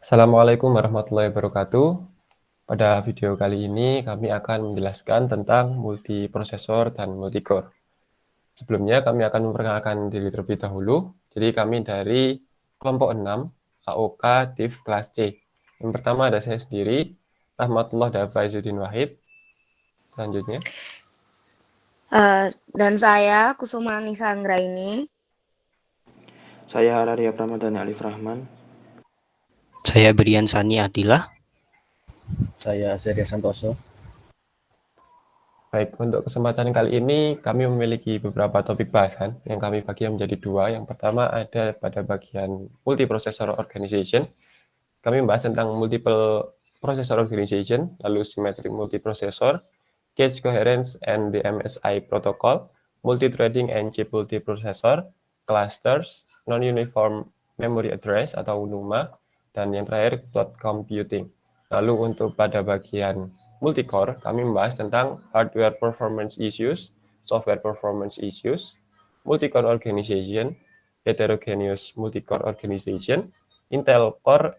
Assalamualaikum warahmatullahi wabarakatuh. Pada video kali ini kami akan menjelaskan tentang multiprosesor dan multicore. Sebelumnya kami akan memperkenalkan diri terlebih dahulu. Jadi kami dari kelompok 6 AOK Div kelas C. Yang pertama ada saya sendiri, Rahmatullah Dafa Izzuddin Wahid. Selanjutnya. Dan saya Kusuma Nisa Anggraini. Saya Hararia Pramadana Alif Rahman. Saya Brian Sani Adila. Saya Azharia Santoso. Baik, untuk kesempatan kali ini kami memiliki beberapa topik bahasan yang kami bagi menjadi dua. Yang pertama ada pada bagian multiprocessor organization. Kami membahas tentang multiple processor organization, lalu symmetric multiprocessor, cache coherence and the MSI protocol, multithreading and chip multiprocessor, clusters, non-uniform memory address atau NUMA, dan yang terakhir cloud computing. Lalu untuk pada bagian multicore, kami membahas tentang hardware performance issues, software performance issues, multicore organization, heterogeneous multicore organization, Intel Core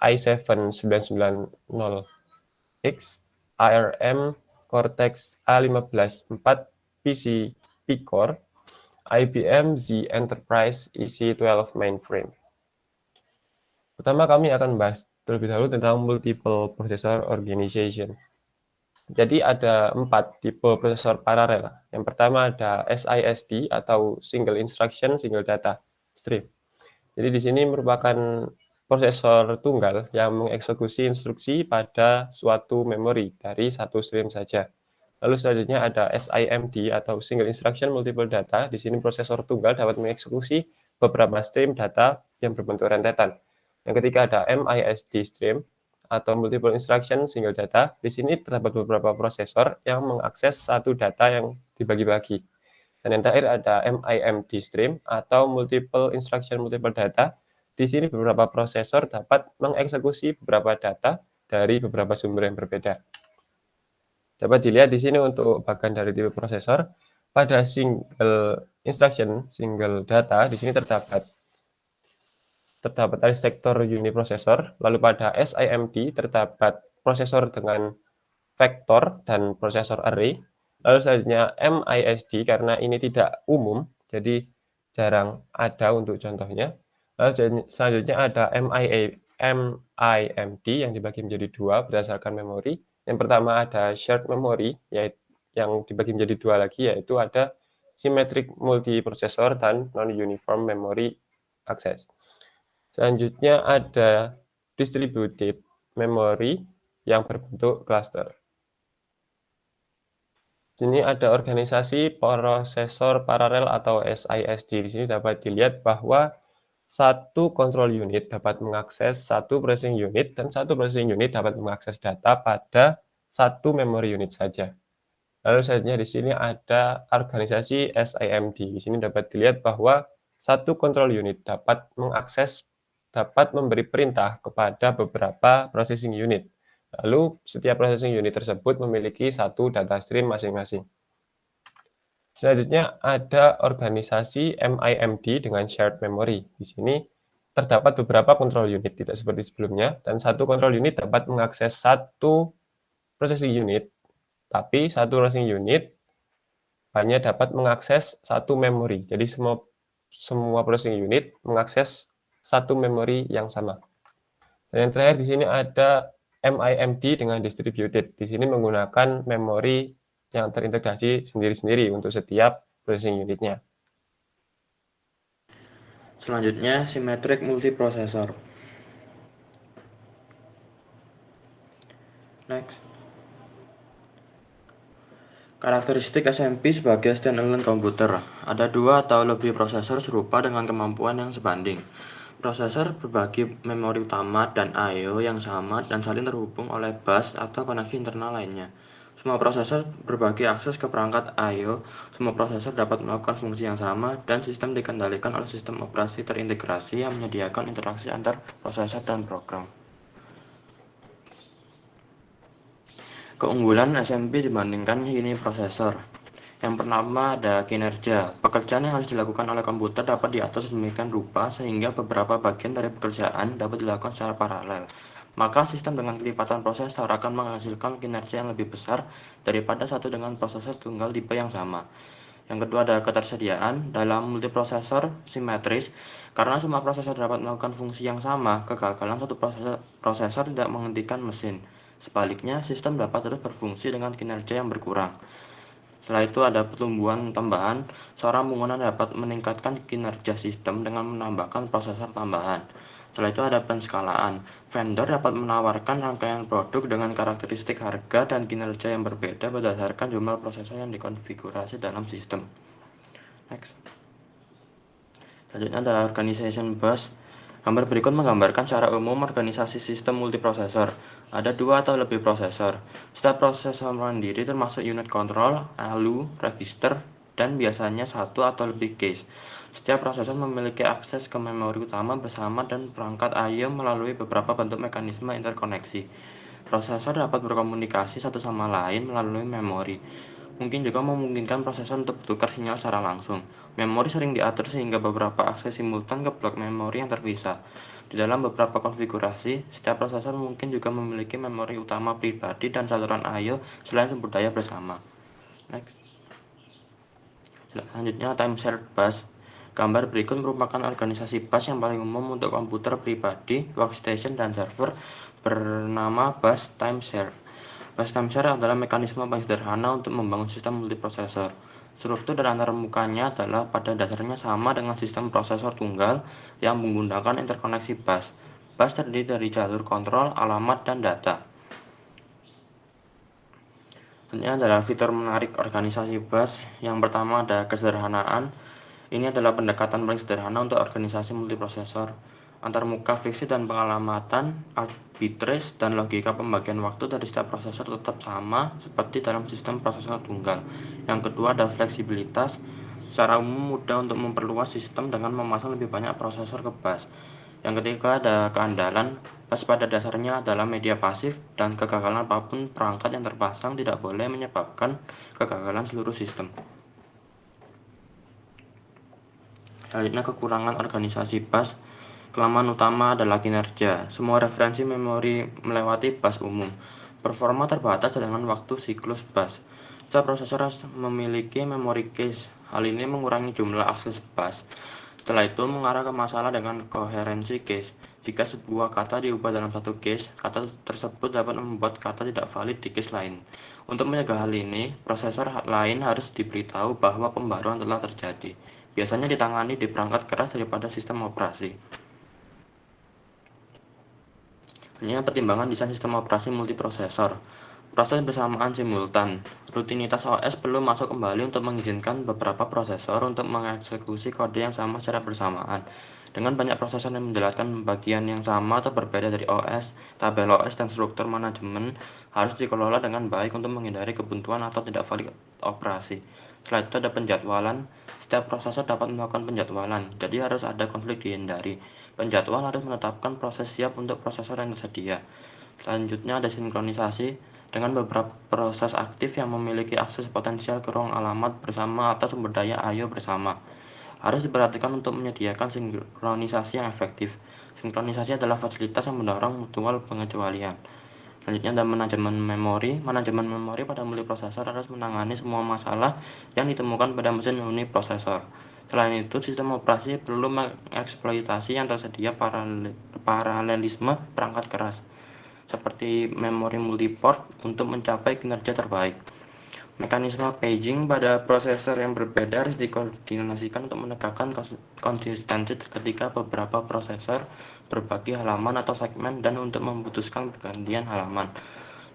i7-9900X, ARM Cortex A15 4 PC P-Core, IBM Z Enterprise EC12 mainframe. Pertama kami akan membahas terlebih dahulu tentang multiple processor organization. Jadi ada 4 tipe prosesor paralel. Yang pertama ada SISD atau Single Instruction Single Data Stream. Jadi di sini merupakan prosesor tunggal yang mengeksekusi instruksi pada suatu memori dari satu stream saja. Lalu selanjutnya ada SIMD atau Single Instruction Multiple Data. Di sini prosesor tunggal dapat mengeksekusi beberapa stream data yang berbentuk rentetan. Yang ketiga ada MISD stream atau Multiple Instruction Single Data. Di sini terdapat beberapa prosesor yang mengakses satu data yang dibagi-bagi. Dan yang terakhir ada MIMD stream atau Multiple Instruction Multiple Data. Di sini beberapa prosesor dapat mengeksekusi beberapa data dari beberapa sumber yang berbeda. Dapat dilihat di sini untuk bagian dari tipe prosesor. Pada single instruction, single data, di sini terdapat arsitektur uniprosesor. Lalu pada SIMD terdapat prosesor dengan vektor dan prosesor array. Lalu selanjutnya MISD karena ini tidak umum, jadi jarang ada untuk contohnya. Lalu selanjutnya ada MIMD yang dibagi menjadi dua berdasarkan memori. Yang pertama ada shared memory, yaitu yang dibagi menjadi dua lagi, yaitu ada symmetric multiprocessor dan non-uniform memory access. Selanjutnya ada distributed memory yang berbentuk cluster. Di sini ada organisasi prosesor paralel atau SISD. Di sini dapat dilihat bahwa satu control unit dapat mengakses satu processing unit dan satu processing unit dapat mengakses data pada satu memory unit saja. Lalu selanjutnya di sini ada organisasi SIMD. Di sini dapat dilihat bahwa satu control unit dapat memberi perintah kepada beberapa processing unit. Lalu setiap processing unit tersebut memiliki satu data stream masing-masing. Selanjutnya ada organisasi MIMD dengan shared memory. Di sini terdapat beberapa control unit, tidak seperti sebelumnya, dan satu control unit dapat mengakses satu processing unit, tapi satu processing unit hanya dapat mengakses satu memori. Jadi semua processing unit mengakses satu memori yang sama. Dan yang terakhir di sini ada MIMD dengan distributed. Di sini menggunakan memori yang terintegrasi sendiri-sendiri untuk setiap processing unitnya. Selanjutnya, symmetric multiprocessor. Next. Karakteristik SMP sebagai standalone komputer. Ada dua atau lebih prosesor serupa dengan kemampuan yang sebanding. Prosesor berbagi memori utama dan I/O yang sama dan saling terhubung oleh bus atau koneksi internal lainnya. Semua prosesor berbagi akses ke perangkat I/O. Semua prosesor dapat melakukan fungsi yang sama dan sistem dikendalikan oleh sistem operasi terintegrasi yang menyediakan interaksi antar prosesor dan program. Keunggulan SMP dibandingkan uniprosesor. Yang pertama ada kinerja. Pekerjaan yang harus dilakukan oleh komputer dapat diatur sedemikian rupa sehingga beberapa bagian dari pekerjaan dapat dilakukan secara paralel. Maka sistem dengan kelipatan prosesor akan menghasilkan kinerja yang lebih besar daripada satu dengan prosesor tunggal tipe yang sama. Yang kedua ada ketersediaan. Dalam multiprosesor simetris, karena semua prosesor dapat melakukan fungsi yang sama, kegagalan satu prosesor tidak menghentikan mesin. Sebaliknya, sistem dapat terus berfungsi dengan kinerja yang berkurang. Setelah itu ada pertumbuhan tambahan. Seorang pengguna dapat meningkatkan kinerja sistem dengan menambahkan prosesor tambahan. Setelah itu ada penskalaan. Vendor dapat menawarkan rangkaian produk dengan karakteristik harga dan kinerja yang berbeda berdasarkan jumlah prosesor yang dikonfigurasi dalam sistem. Next. Selanjutnya ada organization bus. Gambar berikut menggambarkan secara umum organisasi sistem multiprosesor. Ada 2 atau lebih prosesor. Setiap prosesor mandiri termasuk unit control, ALU, register, dan biasanya 1 atau lebih case. Setiap prosesor memiliki akses ke memori utama bersama dan perangkat I/O melalui beberapa bentuk mekanisme interkoneksi. Prosesor dapat berkomunikasi satu sama lain melalui memori. Mungkin juga memungkinkan prosesor untuk bertukar sinyal secara langsung. Memori sering diatur sehingga beberapa akses simultan ke blok memori yang terpisah. Di dalam beberapa konfigurasi, setiap prosesor mungkin juga memiliki memori utama pribadi dan saluran I/O selain sumber daya bersama. Next. Selanjutnya time shared bus. Gambar berikut merupakan organisasi bus yang paling umum untuk komputer pribadi, workstation, dan server bernama bus time share. Bus time share adalah mekanisme paling sederhana untuk membangun sistem multiprosesor. Struktur dan antarmukanya adalah pada dasarnya sama dengan sistem prosesor tunggal yang menggunakan interkoneksi bus. Bus terdiri dari jalur kontrol, alamat, dan data. Ini adalah fitur menarik organisasi bus. Yang pertama ada kesederhanaan. Ini adalah pendekatan paling sederhana untuk organisasi multiprosesor. Antarmuka fiksi dan pengalamatan, arbitrage, dan logika pembagian waktu dari setiap prosesor tetap sama seperti dalam sistem prosesor tunggal. Yang kedua ada fleksibilitas. Secara umum mudah untuk memperluas sistem dengan memasang lebih banyak prosesor ke bus. Yang ketiga ada keandalan. Bus pada dasarnya adalah media pasif dan kegagalan apapun perangkat yang terpasang tidak boleh menyebabkan kegagalan seluruh sistem. Selanjutnya kekurangan organisasi bus. Kelemahan utama adalah kinerja. Semua referensi memori melewati bus umum. Performa terbatas dengan waktu siklus bus. Setiap prosesor memiliki memori cache. Hal ini mengurangi jumlah akses bus. Setelah itu mengarah ke masalah dengan koherensi cache. Jika sebuah kata diubah dalam satu cache, kata tersebut dapat membuat kata tidak valid di cache lain. Untuk mencegah hal ini, prosesor lain harus diberitahu bahwa pembaruan telah terjadi. Biasanya ditangani di perangkat keras daripada sistem operasi. Ini pertimbangan desain sistem operasi multiprosesor. Proses bersamaan simultan. Rutinitas OS perlu masuk kembali untuk mengizinkan beberapa prosesor untuk mengeksekusi kode yang sama secara bersamaan. Dengan banyak prosesor yang menjelaskan bagian yang sama atau berbeda dari OS, tabel OS dan struktur manajemen harus dikelola dengan baik untuk menghindari kebuntuan atau tidak valid operasi. Setelah itu ada penjadwalan. Setiap prosesor dapat melakukan penjadwalan, jadi harus ada konflik dihindari. Penjadwal harus menetapkan proses siap untuk prosesor yang tersedia. Selanjutnya ada sinkronisasi. Dengan beberapa proses aktif yang memiliki akses potensial ke ruang alamat bersama atau sumber daya I/O bersama, harus diperhatikan untuk menyediakan sinkronisasi yang efektif. Sinkronisasi adalah fasilitas yang mendorong mutual pengecualian. Selanjutnya ada manajemen memori. Manajemen memori pada multiprosesor harus menangani semua masalah yang ditemukan pada mesin uniprosesor. Selain itu, sistem operasi perlu mengeksploitasi yang tersedia paralelisme perangkat keras, seperti memori multiport untuk mencapai kinerja terbaik. Mekanisme paging pada prosesor yang berbeda harus dikoordinasikan untuk menegakkan konsistensi ketika beberapa prosesor berbagi halaman atau segmen dan untuk memutuskan pergantian halaman.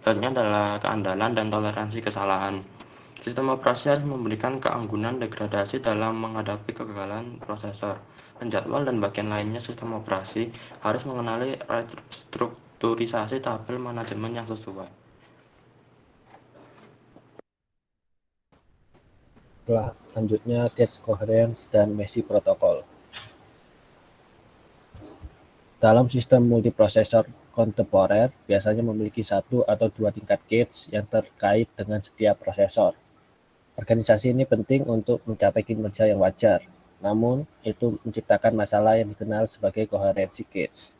Selanjutnya adalah keandalan dan toleransi kesalahan. Sistem operasi harus memberikan keanggunan degradasi dalam menghadapi kegagalan prosesor. Penjadwal dan bagian lainnya sistem operasi harus mengenali restrukturisasi tabel manajemen yang sesuai. Selanjutnya cache coherence dan Messi protokol. Dalam sistem multiprosesor kontemporer biasanya memiliki 1 atau 2 tingkat cache yang terkait dengan setiap prosesor. Organisasi ini penting untuk mencapai kinerja yang wajar, namun itu menciptakan masalah yang dikenal sebagai koherensi cache.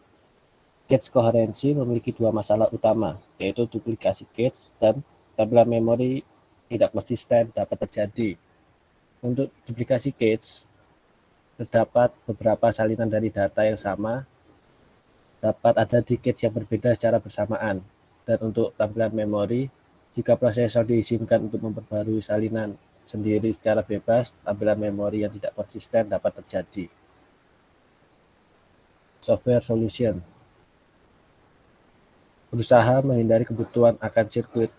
Cache koherensi memiliki dua masalah utama, yaitu duplikasi cache dan tampilan memori tidak konsisten dapat terjadi. Untuk duplikasi cache, terdapat beberapa salinan dari data yang sama dapat ada di cache yang berbeda secara bersamaan. Dan untuk tampilan memori, jika prosesor diizinkan untuk memperbarui salinan sendiri secara bebas, tampilan memori yang tidak konsisten dapat terjadi. Software solution berusaha menghindari kebutuhan akan sirkuit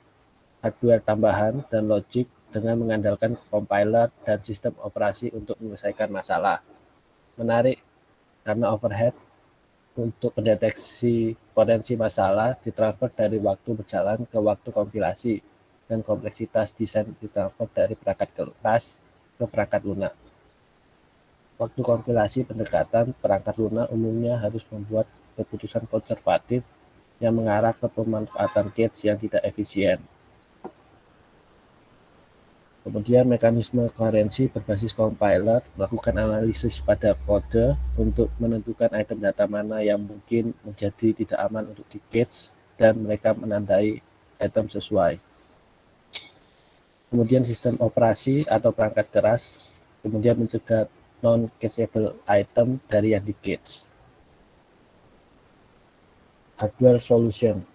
hardware tambahan dan logik dengan mengandalkan compiler dan sistem operasi untuk menyelesaikan masalah. Menarik karena overhead untuk mendeteksi potensi masalah ditransfer dari waktu berjalan ke waktu kompilasi, dan kompleksitas desain ditransfer dari perangkat keras ke perangkat lunak. Waktu kompilasi pendekatan perangkat lunak umumnya harus membuat keputusan konservatif yang mengarah ke pemanfaatan cache yang tidak efisien. Kemudian mekanisme koherensi berbasis compiler melakukan analisis pada kode untuk menentukan item data mana yang mungkin menjadi tidak aman untuk di-cache dan mereka menandai item sesuai. Kemudian sistem operasi atau perangkat keras kemudian mencegah non-cacheable item dari yang di-cache. Hardware solution.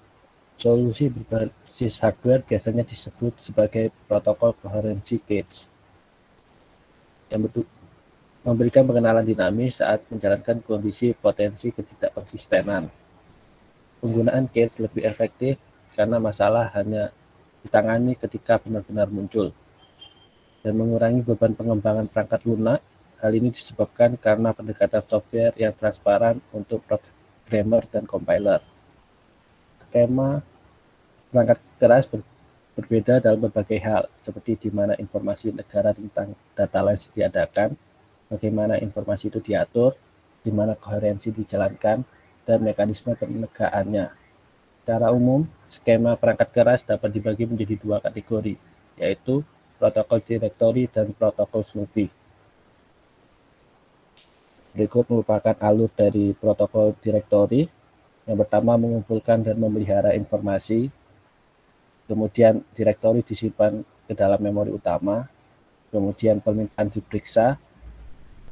Solusi berbasis hardware biasanya disebut sebagai protokol koherensi cache yang memberikan pengenalan dinamis saat menjalankan kondisi potensi ketidakkonsistenan. Penggunaan cache lebih efektif karena masalah hanya ditangani ketika benar-benar muncul dan mengurangi beban pengembangan perangkat lunak. Hal ini disebabkan karena pendekatan software yang transparan untuk programmer dan compiler. Skema perangkat keras berbeda dalam berbagai hal, seperti di mana informasi negara tentang data lain ditiadakan, bagaimana informasi itu diatur, di mana koherensi dijalankan, dan mekanisme penegakannya. Secara umum, skema perangkat keras dapat dibagi menjadi dua kategori, yaitu protokol directory dan protokol Snoopy. Berikut merupakan alur dari protokol directory. Yang pertama, mengumpulkan dan memelihara informasi. Kemudian direktori disimpan ke dalam memori utama, kemudian permintaan diperiksa,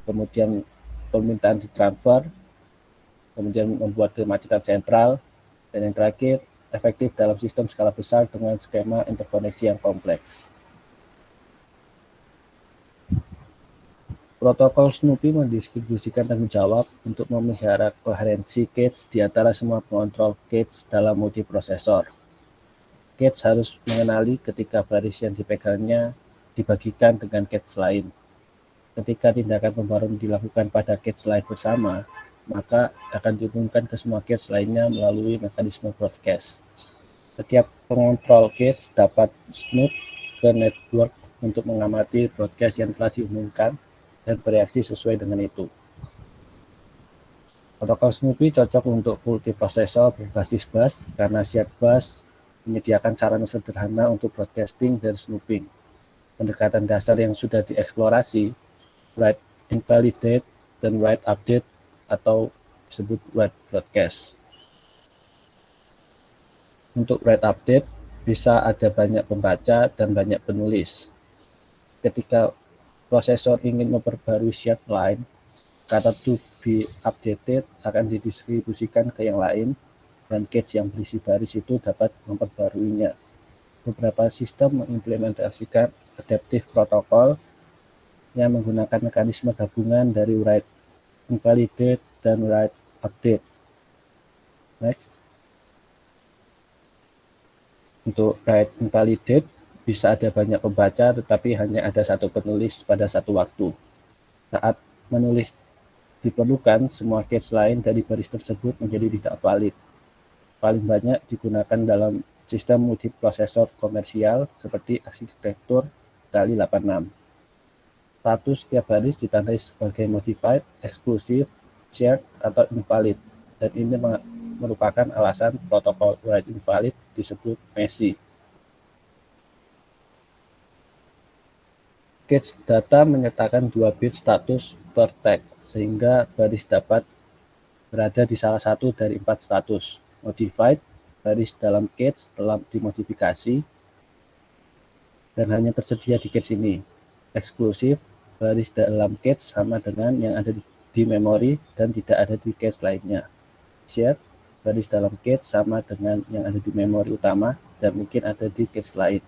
kemudian permintaan ditransfer, kemudian membuat kemacetan sentral, dan yang terakhir, efektif dalam sistem skala besar dengan skema interkoneksi yang kompleks. Protokol Snoopy mendistribusikan tanggung jawab untuk memelihara koherensi cache di antara semua pengontrol cache dalam multiprosesor. Cache harus mengenali ketika baris yang dipegangnya dibagikan dengan cache lain. Ketika tindakan pembaruan dilakukan pada cache lain bersama, maka akan diumumkan ke semua cache lainnya melalui mekanisme broadcast. Setiap pengontrol cache dapat snoop ke network untuk mengamati broadcast yang telah diumumkan dan bereaksi sesuai dengan itu. Protokol Snoopy cocok untuk multiprosesor berbasis bus karena shared bus menyediakan sarana sederhana untuk broadcasting dan snooping. Pendekatan dasar yang sudah dieksplorasi, write invalidate dan write update atau disebut write broadcast. Untuk write update, bisa ada banyak pembaca dan banyak penulis. Ketika prosesor ingin memperbarui shared line, kata to be updated akan didistribusikan ke yang lain, dan cache yang berisi baris itu dapat memperbaruinya. Beberapa sistem mengimplementasikan adaptive protocol yang menggunakan mekanisme gabungan dari write invalidate dan write update. Next. Untuk write invalidate, bisa ada banyak pembaca tetapi hanya ada satu penulis pada satu waktu. Saat menulis diperlukan, semua cache lain dari baris tersebut menjadi tidak valid. Paling banyak digunakan dalam sistem multiprosesor komersial seperti arsitektur DALI 86. Status setiap baris ditandai sebagai modified, eksklusif, shared, atau invalid, dan ini merupakan alasan protokol write invalid disebut messy. Cache data menyertakan 2 bit status per tag, sehingga baris dapat berada di salah satu dari 4 status. Modified, baris dalam cache telah dimodifikasi dan hanya tersedia di cache ini. Eksklusif, baris dalam cache sama dengan yang ada di memori dan tidak ada di cache lainnya. Shared, baris dalam cache sama dengan yang ada di memori utama dan mungkin ada di cache lain.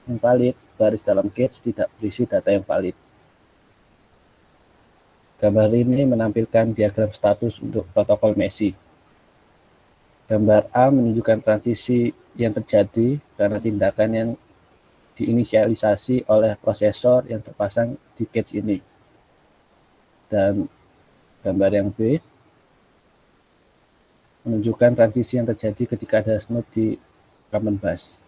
Invalid, baris dalam cache tidak berisi data yang valid. Gambar ini menampilkan diagram status untuk protokol MESI. Gambar A menunjukkan transisi yang terjadi karena tindakan yang diinisialisasi oleh prosesor yang terpasang di cache ini. Dan gambar yang B menunjukkan transisi yang terjadi ketika ada snub di common bus.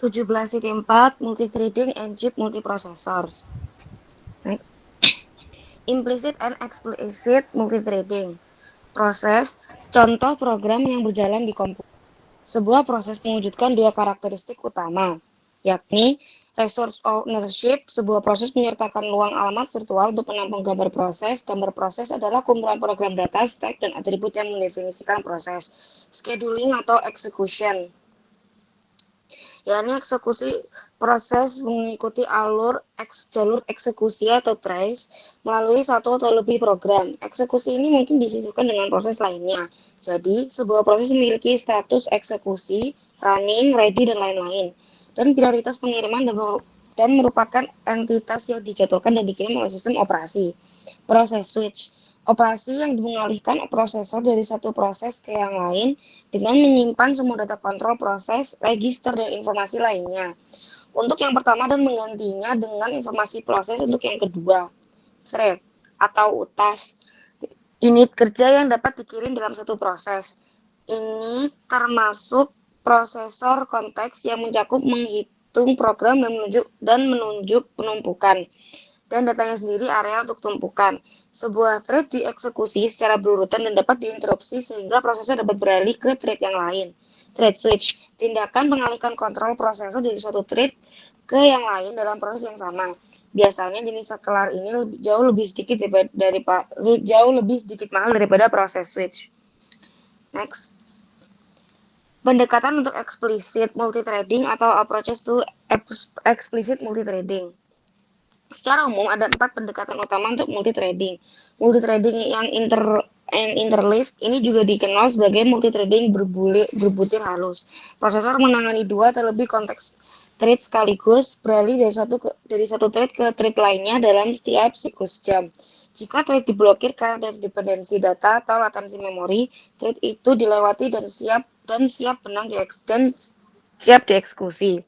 (17.4) Multithreading and chip multiprocessors. Next. Implicit and explicit multithreading. Proses, contoh program yang berjalan di komputer. Sebuah proses mewujudkan dua karakteristik utama, yakni resource ownership. Sebuah proses menyertakan luang alamat virtual untuk penampung gambar proses. Gambar proses adalah kumpulan program data, stack, dan atribut yang mendefinisikan proses. Scheduling atau execution, yakni eksekusi proses mengikuti jalur eksekusi atau trace melalui satu atau lebih program. Eksekusi ini mungkin disisipkan dengan proses lainnya. Jadi, sebuah proses memiliki status eksekusi, running, ready, dan lain-lain. Dan prioritas pengiriman dan merupakan entitas yang dijadwalkan dan dikirim oleh sistem operasi. Proses switch, operasi yang mengalihkan prosesor dari satu proses ke yang lain dengan menyimpan semua data kontrol proses, register, dan informasi lainnya untuk yang pertama dan menggantinya dengan informasi proses untuk yang kedua. Thread atau utas, unit kerja yang dapat dikirim dalam satu proses. Ini termasuk prosesor konteks yang mencakup menghitung program dan menunjuk penumpukan dan datanya sendiri area untuk tumpukan. Sebuah thread dieksekusi secara berurutan dan dapat diinterupsi sehingga prosesor dapat beralih ke thread yang lain. Thread switch, tindakan mengalihkan kontrol prosesor dari suatu thread ke yang lain dalam proses yang sama. Biasanya jenis saklar ini jauh lebih sedikit mahal daripada proses switch. Next. Pendekatan untuk explicit multithreading atau approaches to explicit multithreading. Secara umum ada 4 pendekatan utama untuk multithreading. Multithreading yang interleaved ini juga dikenal sebagai multithreading berbutir halus. Prosesor menangani 2 atau lebih konteks thread sekaligus, beralih dari satu thread ke thread lainnya dalam setiap siklus jam. Jika thread diblokir karena ada dependensi data atau latensi memori, thread itu dilewati dan siap dieksekusi.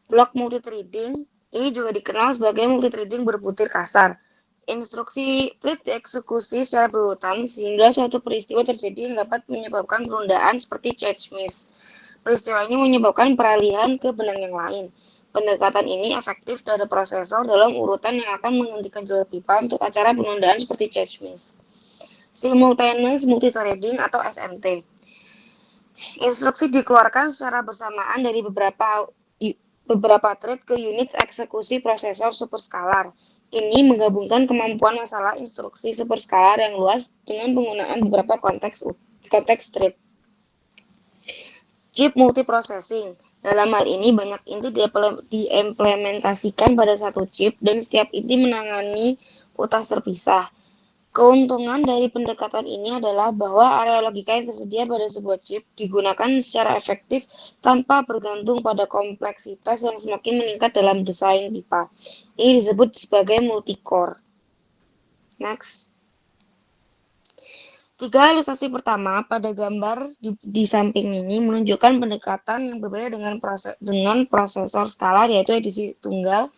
Blok multithreading ini juga dikenal sebagai multithreading berbutir kasar. Instruksi thread dieksekusi secara berurutan sehingga suatu peristiwa terjadi yang dapat menyebabkan penundaan seperti cache miss. Peristiwa ini menyebabkan peralihan ke benang yang lain. Pendekatan ini efektif terhadap prosesor dalam urutan yang akan menghentikan jalur pipa untuk acara penundaan seperti cache miss. Simultaneous multithreading atau SMT. Instruksi dikeluarkan secara bersamaan dari beberapa thread ke unit eksekusi prosesor superskalar. Ini menggabungkan kemampuan masalah instruksi superskalar yang luas dengan penggunaan beberapa konteks thread. Chip multiprocessing. Dalam hal ini banyak inti diimplementasikan pada satu chip dan setiap inti menangani utas terpisah. Keuntungan dari pendekatan ini adalah bahwa area logika yang tersedia pada sebuah chip digunakan secara efektif tanpa bergantung pada kompleksitas yang semakin meningkat dalam desain pipa. Ini disebut sebagai multi-core. Next. 3 ilustrasi pertama pada gambar di samping ini menunjukkan pendekatan yang berbeda dengan prosesor skalar, yaitu edisi tunggal.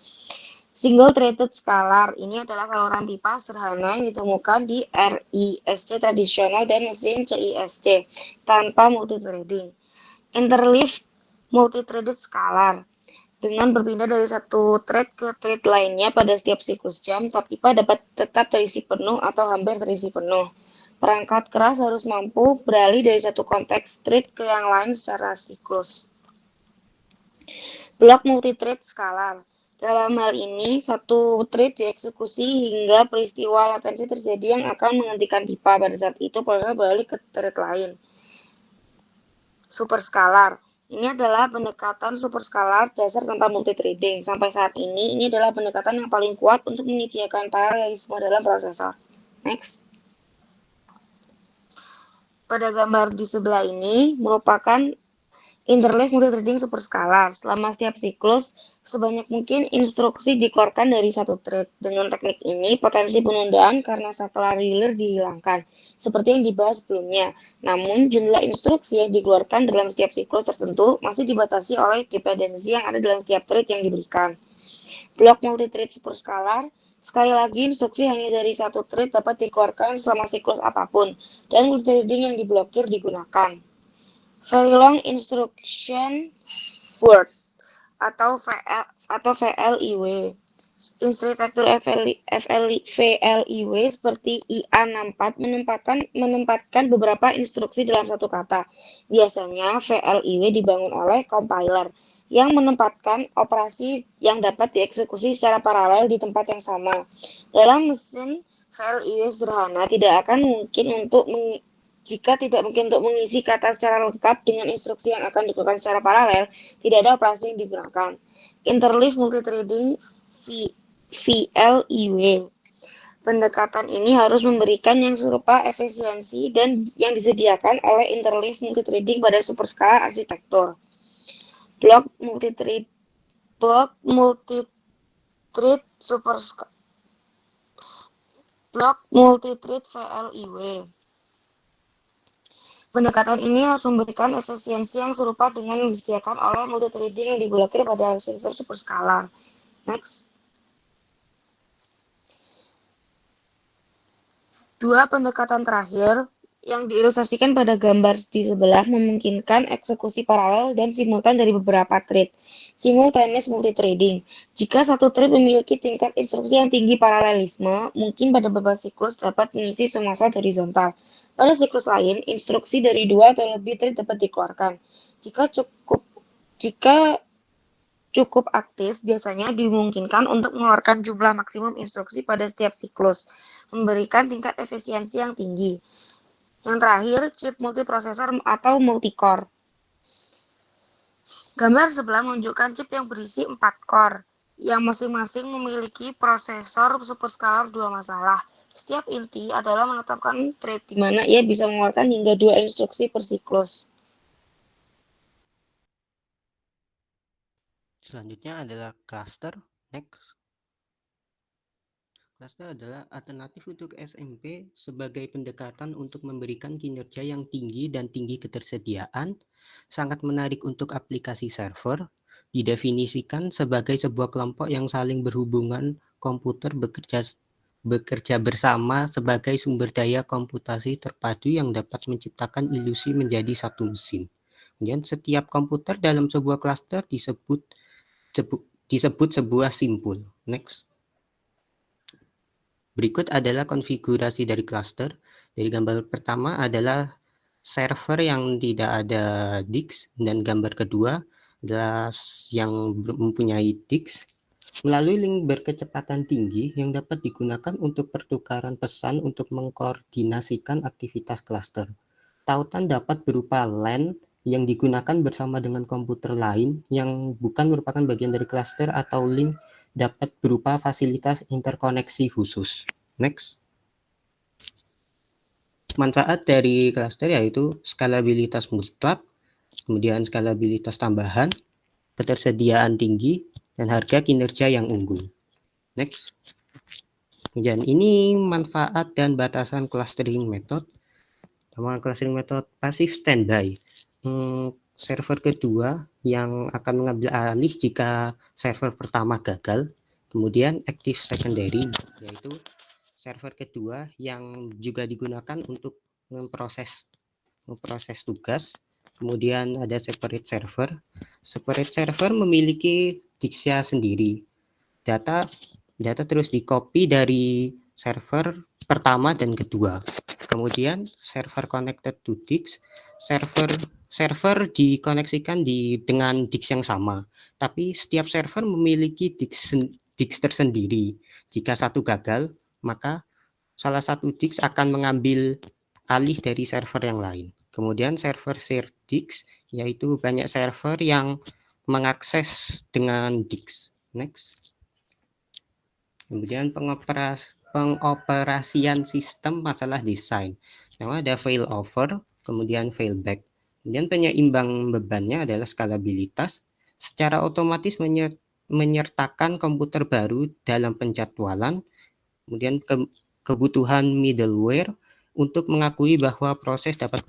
Single-threaded scalar ini adalah saluran pipa sederhana yang ditemukan di RISC tradisional dan mesin CISC tanpa multithreading. Interleaved multithreaded scalar. dengan berpindah dari satu thread ke thread lainnya pada setiap siklus jam, tapi pipa dapat tetap terisi penuh atau hampir terisi penuh. Perangkat keras harus mampu beralih dari satu konteks thread ke yang lain secara siklus. Blok multithread skalar. Dalam hal ini, satu thread dieksekusi hingga peristiwa latensi terjadi yang akan menghentikan pipa. Pada saat itu, proses beralih ke thread lain. Superskalar. Ini adalah pendekatan superskalar dasar tanpa multithreading. Sampai saat ini adalah pendekatan yang paling kuat untuk menyediakan paralelisme dalam prosesor. Next. Pada gambar di sebelah ini merupakan interleave multithreading superskalar. Selama setiap siklus, sebanyak mungkin instruksi dikeluarkan dari satu thread. Dengan teknik ini, potensi penundaan karena saklar healer dihilangkan, seperti yang dibahas sebelumnya. Namun, jumlah instruksi yang dikeluarkan dalam setiap siklus tertentu masih dibatasi oleh dependensi yang ada dalam setiap thread yang diberikan. Blok multithread superskalar. Sekali lagi, instruksi hanya dari satu thread dapat dikeluarkan selama siklus apapun, dan multithreading yang diblokir digunakan. Very long instruction word atau VLIW. Instruktur VLIW seperti IA64 menempatkan beberapa instruksi dalam satu kata. Biasanya VLIW dibangun oleh compiler yang menempatkan operasi yang dapat dieksekusi secara paralel di tempat yang sama. Dalam mesin VLIW sederhana tidak mungkin untuk mengisi kata secara lengkap dengan instruksi yang akan dikeluarkan secara paralel, tidak ada operasi yang digunakan. Interleave multithreading VLIW. Pendekatan ini harus memberikan yang serupa efisiensi dan yang disediakan oleh interleave multithreading pada superskalar arsitektur. Blok multithread VLIW. Pendekatan ini harus memberikan efisiensi yang serupa dengan yang disediakan oleh multithreading yang diblokir pada arsitektur superskalar. Next. Dua pendekatan terakhir yang diilustrasikan pada gambar di sebelah memungkinkan eksekusi paralel dan simultan dari beberapa thread. Simultaneous multithreading. Jika satu thread memiliki tingkat instruksi yang tinggi paralelisme, mungkin pada beberapa siklus dapat mengisi semua slot horizontal. Pada siklus lain, instruksi dari dua atau lebih thread dapat dikeluarkan. Jika cukup aktif, biasanya dimungkinkan untuk mengeluarkan jumlah maksimum instruksi pada setiap siklus, memberikan tingkat efisiensi yang tinggi. Yang terakhir, chip multiprosesor atau multicore. Gambar sebelah menunjukkan chip yang berisi 4 core, yang masing-masing memiliki prosesor superskalar 2 masalah. Setiap inti adalah menetapkan thread di mana ia bisa mengeluarkan hingga 2 instruksi per siklus. Selanjutnya adalah cluster. Next. Cluster adalah alternatif untuk SMP sebagai pendekatan untuk memberikan kinerja yang tinggi dan tinggi ketersediaan, sangat menarik untuk aplikasi server, didefinisikan sebagai sebuah kelompok yang saling berhubungan komputer bekerja bersama sebagai sumber daya komputasi terpadu yang dapat menciptakan ilusi menjadi satu mesin. Kemudian setiap komputer dalam sebuah cluster disebut sebuah simpul. Next. Berikut adalah konfigurasi dari cluster. Dari gambar pertama adalah server yang tidak ada disk, dan gambar kedua adalah yang mempunyai disk. Melalui link berkecepatan tinggi yang dapat digunakan untuk pertukaran pesan untuk mengkoordinasikan aktivitas cluster. Tautan dapat berupa LAN yang digunakan bersama dengan komputer lain yang bukan merupakan bagian dari cluster, atau link dapat berupa fasilitas interkoneksi khusus. Next. Manfaat dari cluster yaitu skalabilitas mutlak, kemudian skalabilitas tambahan, ketersediaan tinggi, dan harga kinerja yang unggul. Next. Kemudian ini manfaat dan batasan clustering method. Pertama, clustering method passive standby. Server kedua yang akan mengambil alih jika server pertama gagal. Kemudian active secondary, yaitu server kedua yang juga digunakan untuk memproses tugas. Kemudian ada separate server. Separate server memiliki disknya sendiri. Data terus di-copy dari server pertama dan kedua. Kemudian server connected to disk, server dikoneksikan dengan disk yang sama. Tapi setiap server memiliki disk tersendiri. Jika satu gagal, maka salah satu disk akan mengambil alih dari server yang lain. Kemudian server shared disk, yaitu banyak server yang mengakses dengan disk. Next. Kemudian pengoperasian sistem masalah desain. Yang ada failover, kemudian failback. Kemudian penyeimbang bebannya adalah skalabilitas. Secara otomatis menyertakan komputer baru dalam penjadwalan. Kemudian kebutuhan middleware untuk mengakui bahwa proses dapat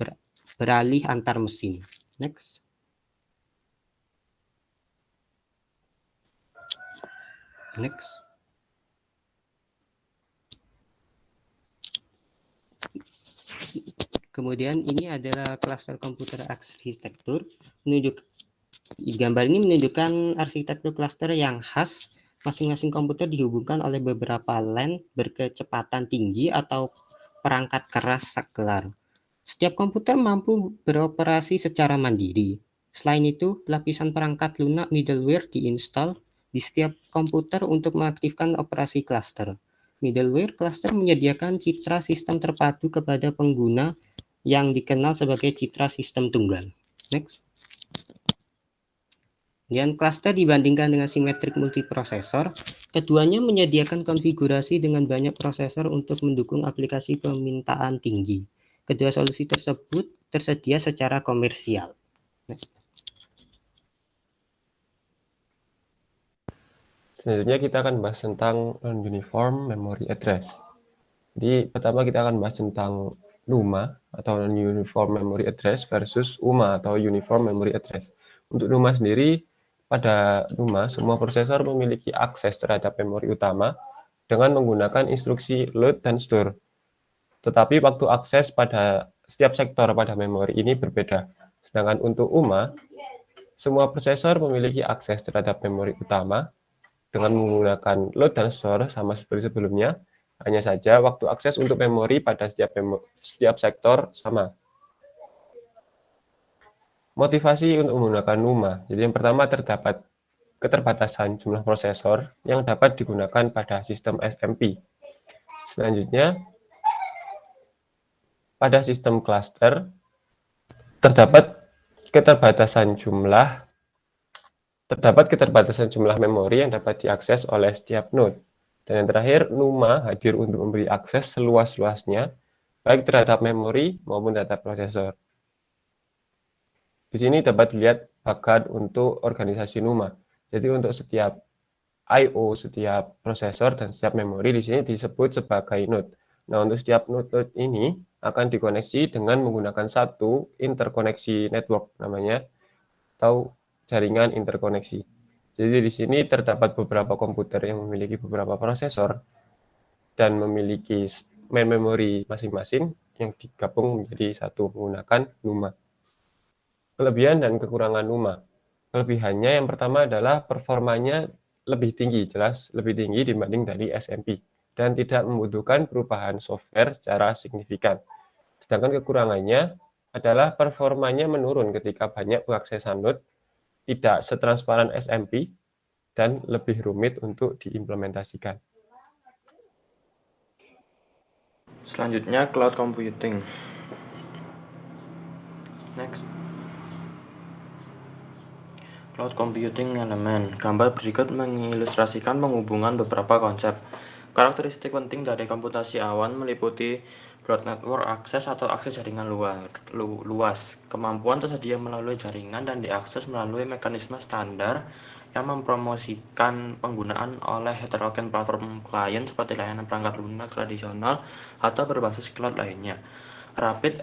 beralih antar mesin. Next. Next. Kemudian ini adalah klaster komputer arsitektur. Gambar ini menunjukkan arsitektur klaster yang khas. Masing-masing komputer dihubungkan oleh beberapa LAN berkecepatan tinggi atau perangkat keras saklar. Setiap komputer mampu beroperasi secara mandiri. Selain itu, lapisan perangkat lunak middleware diinstal di setiap komputer untuk mengaktifkan operasi klaster. Middleware cluster menyediakan citra sistem terpadu kepada pengguna yang dikenal sebagai citra sistem tunggal. Next. Kemudian cluster dibandingkan dengan simetrik multiprosesor, keduanya menyediakan konfigurasi dengan banyak prosesor untuk mendukung aplikasi permintaan tinggi. Kedua solusi tersebut tersedia secara komersial. Next. Selanjutnya kita akan bahas tentang non-uniform memory address. Jadi pertama kita akan bahas tentang NUMA atau non-uniform memory address versus UMA atau uniform memory address. Untuk NUMA sendiri, pada NUMA semua prosesor memiliki akses terhadap memori utama dengan menggunakan instruksi load dan store. Tetapi waktu akses pada setiap sektor pada memori ini berbeda. Sedangkan untuk UMA, semua prosesor memiliki akses terhadap memori utama dengan menggunakan load dan store sama seperti sebelumnya. Hanya saja waktu akses untuk memori pada setiap sektor sama. Motivasi untuk menggunakan NUMA. Jadi yang pertama terdapat keterbatasan jumlah prosesor yang dapat digunakan pada sistem SMP. Selanjutnya, pada sistem cluster terdapat keterbatasan jumlah memori yang dapat diakses oleh setiap node. Dan yang terakhir, NUMA hadir untuk memberi akses seluas-luasnya, baik terhadap memori maupun data prosesor. Di sini dapat dilihat bakat untuk organisasi NUMA. Jadi untuk setiap I/O, setiap prosesor, dan setiap memori di sini disebut sebagai node. Nah, untuk setiap node ini akan dikoneksi dengan menggunakan satu interkoneksi network namanya, atau jaringan interkoneksi. Jadi di sini terdapat beberapa komputer yang memiliki beberapa prosesor dan memiliki main memory masing-masing yang digabung menjadi satu menggunakan NUMA. Kelebihan dan kekurangan NUMA. Kelebihannya yang pertama adalah performanya lebih tinggi, jelas lebih tinggi dibanding dari SMP dan tidak membutuhkan perubahan software secara signifikan. Sedangkan kekurangannya adalah performanya menurun ketika banyak pengaksesan node, tidak setransparan SMP, dan lebih rumit untuk diimplementasikan. Selanjutnya, cloud computing. Next. Cloud computing elemen. Gambar berikut mengilustrasikan penghubungan beberapa konsep. Karakteristik penting dari komputasi awan meliputi broad network access atau akses jaringan luas. Kemampuan tersedia melalui jaringan dan diakses melalui mekanisme standar yang mempromosikan penggunaan oleh heterogen platform klien seperti layanan perangkat lunak tradisional atau berbasis cloud lainnya. Rapid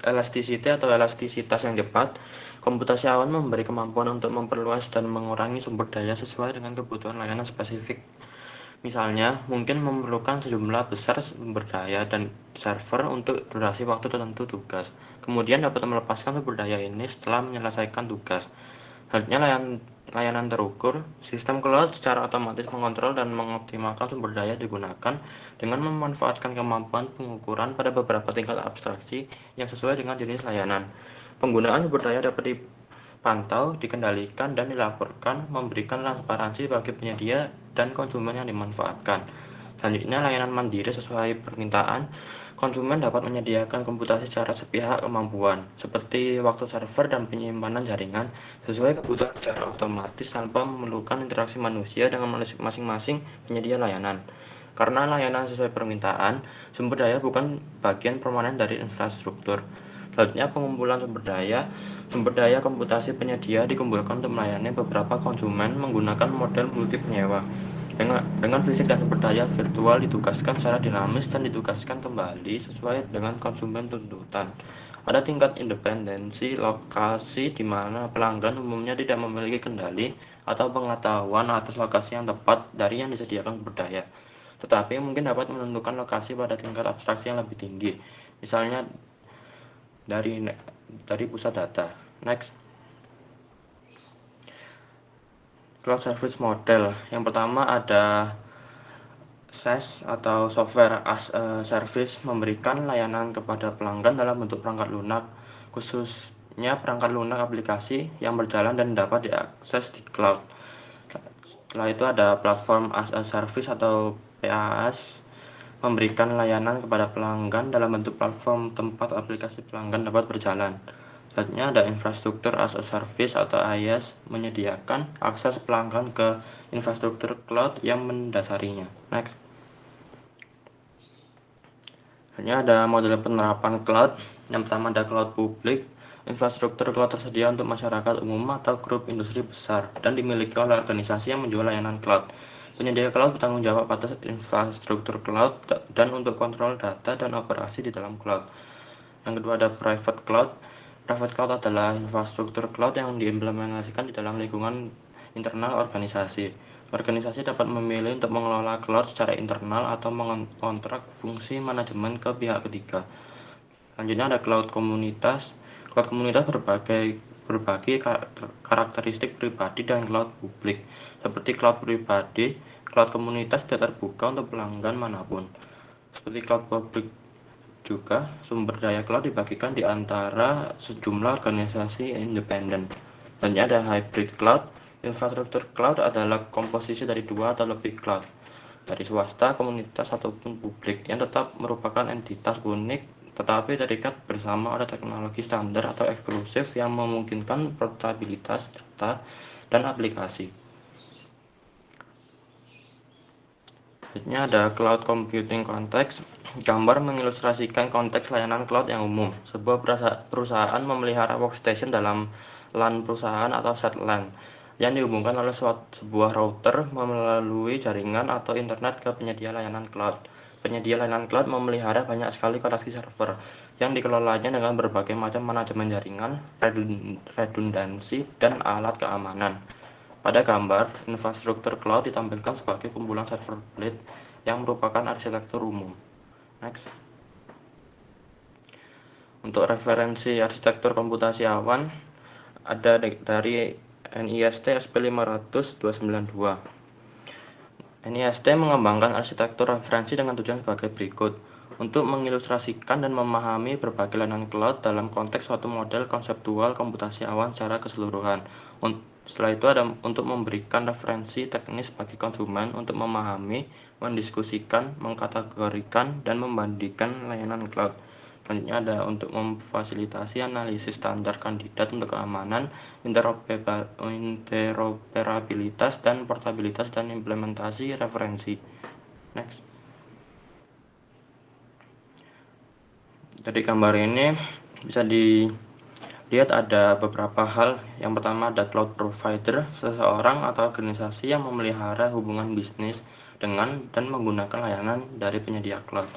elasticity atau elastisitas yang cepat. Komputasi awan memberi kemampuan untuk memperluas dan mengurangi sumber daya sesuai dengan kebutuhan layanan spesifik. Misalnya, mungkin memerlukan sejumlah besar sumber daya dan server untuk durasi waktu tertentu tugas. Kemudian dapat melepaskan sumber daya ini setelah menyelesaikan tugas. Halnya layanan terukur. Sistem cloud secara otomatis mengontrol dan mengoptimalkan sumber daya digunakan dengan memanfaatkan kemampuan pengukuran pada beberapa tingkat abstraksi yang sesuai dengan jenis layanan. Penggunaan sumber daya dapat dipantau, dikendalikan, dan dilaporkan, memberikan transparansi bagi penyedia dan konsumen yang dimanfaatkan. Selanjutnya, layanan mandiri sesuai permintaan. Konsumen dapat menyediakan komputasi secara sepihak kemampuan, seperti waktu server dan penyimpanan jaringan, sesuai kebutuhan secara otomatis tanpa memerlukan interaksi manusia dengan masing-masing penyedia layanan. Karena layanan sesuai permintaan, sumber daya bukan bagian permanen dari infrastruktur. Selanjutnya, pengumpulan sumber daya. Sumber daya komputasi penyedia dikumpulkan untuk melayani beberapa konsumen menggunakan model multi penyewa. Dengan fisik dan sumber daya virtual ditugaskan secara dinamis dan ditugaskan kembali sesuai dengan konsumen tuntutan. Ada tingkat independensi lokasi di mana pelanggan umumnya tidak memiliki kendali atau pengetahuan atas lokasi yang tepat dari yang disediakan sumber daya, tetapi mungkin dapat menentukan lokasi pada tingkat abstraksi yang lebih tinggi, misalnya dari pusat data. Next. Cloud Service Model. Yang pertama ada SaaS atau Software as a Service, memberikan layanan kepada pelanggan dalam bentuk perangkat lunak, khususnya perangkat lunak aplikasi yang berjalan dan dapat diakses di cloud. Setelah itu ada Platform as a Service atau PaaS, memberikan layanan kepada pelanggan dalam bentuk platform tempat aplikasi pelanggan dapat berjalan. Selanjutnya ada infrastruktur as a service atau IaaS, menyediakan akses pelanggan ke infrastruktur cloud yang mendasarinya. Next. Selanjutnya ada model penerapan cloud. Yang pertama ada cloud publik. Infrastruktur cloud tersedia untuk masyarakat umum atau grup industri besar dan dimiliki oleh organisasi yang menjual layanan cloud. Penyedia cloud bertanggung jawab atas infrastruktur cloud dan untuk kontrol data dan operasi di dalam cloud. Yang kedua ada private cloud. Private cloud adalah infrastruktur cloud yang diimplementasikan di dalam lingkungan internal organisasi. Organisasi dapat memilih untuk mengelola cloud secara internal atau mengontrak fungsi manajemen ke pihak ketiga. Selanjutnya ada cloud komunitas. Cloud komunitas berbagi karakteristik pribadi dan cloud publik. Seperti cloud pribadi, cloud komunitas tidak terbuka untuk pelanggan manapun. Seperti cloud publik juga, sumber daya cloud dibagikan di antara sejumlah organisasi independen. Selanjutnya ada hybrid cloud. Infrastruktur cloud adalah komposisi dari dua atau lebih cloud, dari swasta, komunitas, ataupun publik, yang tetap merupakan entitas unik tetapi terikat bersama oleh teknologi standar atau eksklusif yang memungkinkan portabilitas data dan aplikasi. Selanjutnya ada cloud computing context. Gambar mengilustrasikan konteks layanan cloud yang umum. Sebuah perusahaan memelihara workstation dalam LAN perusahaan atau set LAN yang dihubungkan oleh sebuah router melalui jaringan atau internet ke penyedia layanan cloud. Penyedia layanan cloud memelihara banyak sekali koneksi server yang dikelolanya dengan berbagai macam manajemen jaringan, redundansi, dan alat keamanan. Pada gambar, infrastruktur cloud ditampilkan sebagai kumpulan server blade yang merupakan arsitektur umum. Next. Untuk referensi arsitektur komputasi awan, ada dari NIST SP500 292. NIST mengembangkan arsitektur referensi dengan tujuan sebagai berikut. Untuk mengilustrasikan dan memahami berbagai layanan cloud dalam konteks suatu model konseptual komputasi awan secara keseluruhan. Setelah itu ada untuk memberikan referensi teknis bagi konsumen untuk memahami, mendiskusikan, mengkategorikan, dan membandingkan layanan cloud. Selanjutnya ada untuk memfasilitasi analisis standar kandidat untuk keamanan, interoperabilitas, dan portabilitas dan implementasi referensi. Next. Dari gambar ini bisa dilihat ada beberapa hal. Yang pertama ada cloud provider, seseorang atau organisasi yang memelihara hubungan bisnis dengan dan menggunakan layanan dari penyedia cloud.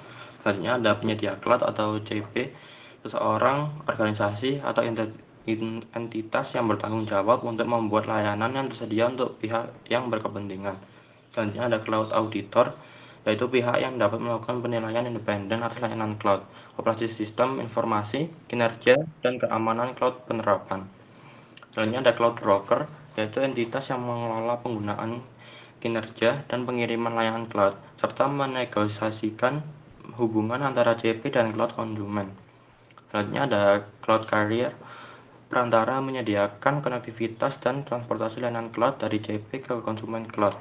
Selanjutnya ada penyedia cloud atau CP, seseorang, organisasi, atau entitas yang bertanggung jawab untuk membuat layanan yang tersedia untuk pihak yang berkepentingan. Selanjutnya ada cloud auditor, yaitu pihak yang dapat melakukan penilaian independen atas layanan cloud, operasi sistem, informasi, kinerja, dan keamanan cloud penerapan. Selanjutnya ada cloud broker, yaitu entitas yang mengelola penggunaan kinerja dan pengiriman layanan cloud, serta menegosiasikan hubungan antara CP dan cloud konsumen. Selanjutnya ada cloud carrier, perantara menyediakan konektivitas dan transportasi layanan cloud dari CP ke konsumen cloud.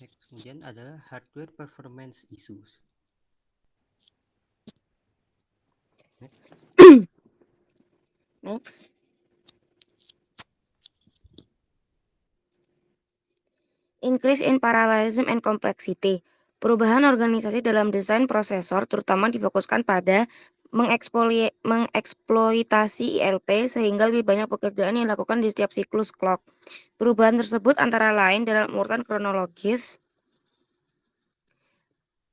Next, kemudian adalah hardware performance issues. Next. Increase in parallelism and complexity. Perubahan organisasi dalam desain prosesor terutama difokuskan pada mengeksploitasi ILP sehingga lebih banyak pekerjaan yang dilakukan di setiap siklus clock. Perubahan tersebut antara lain dalam urutan kronologis,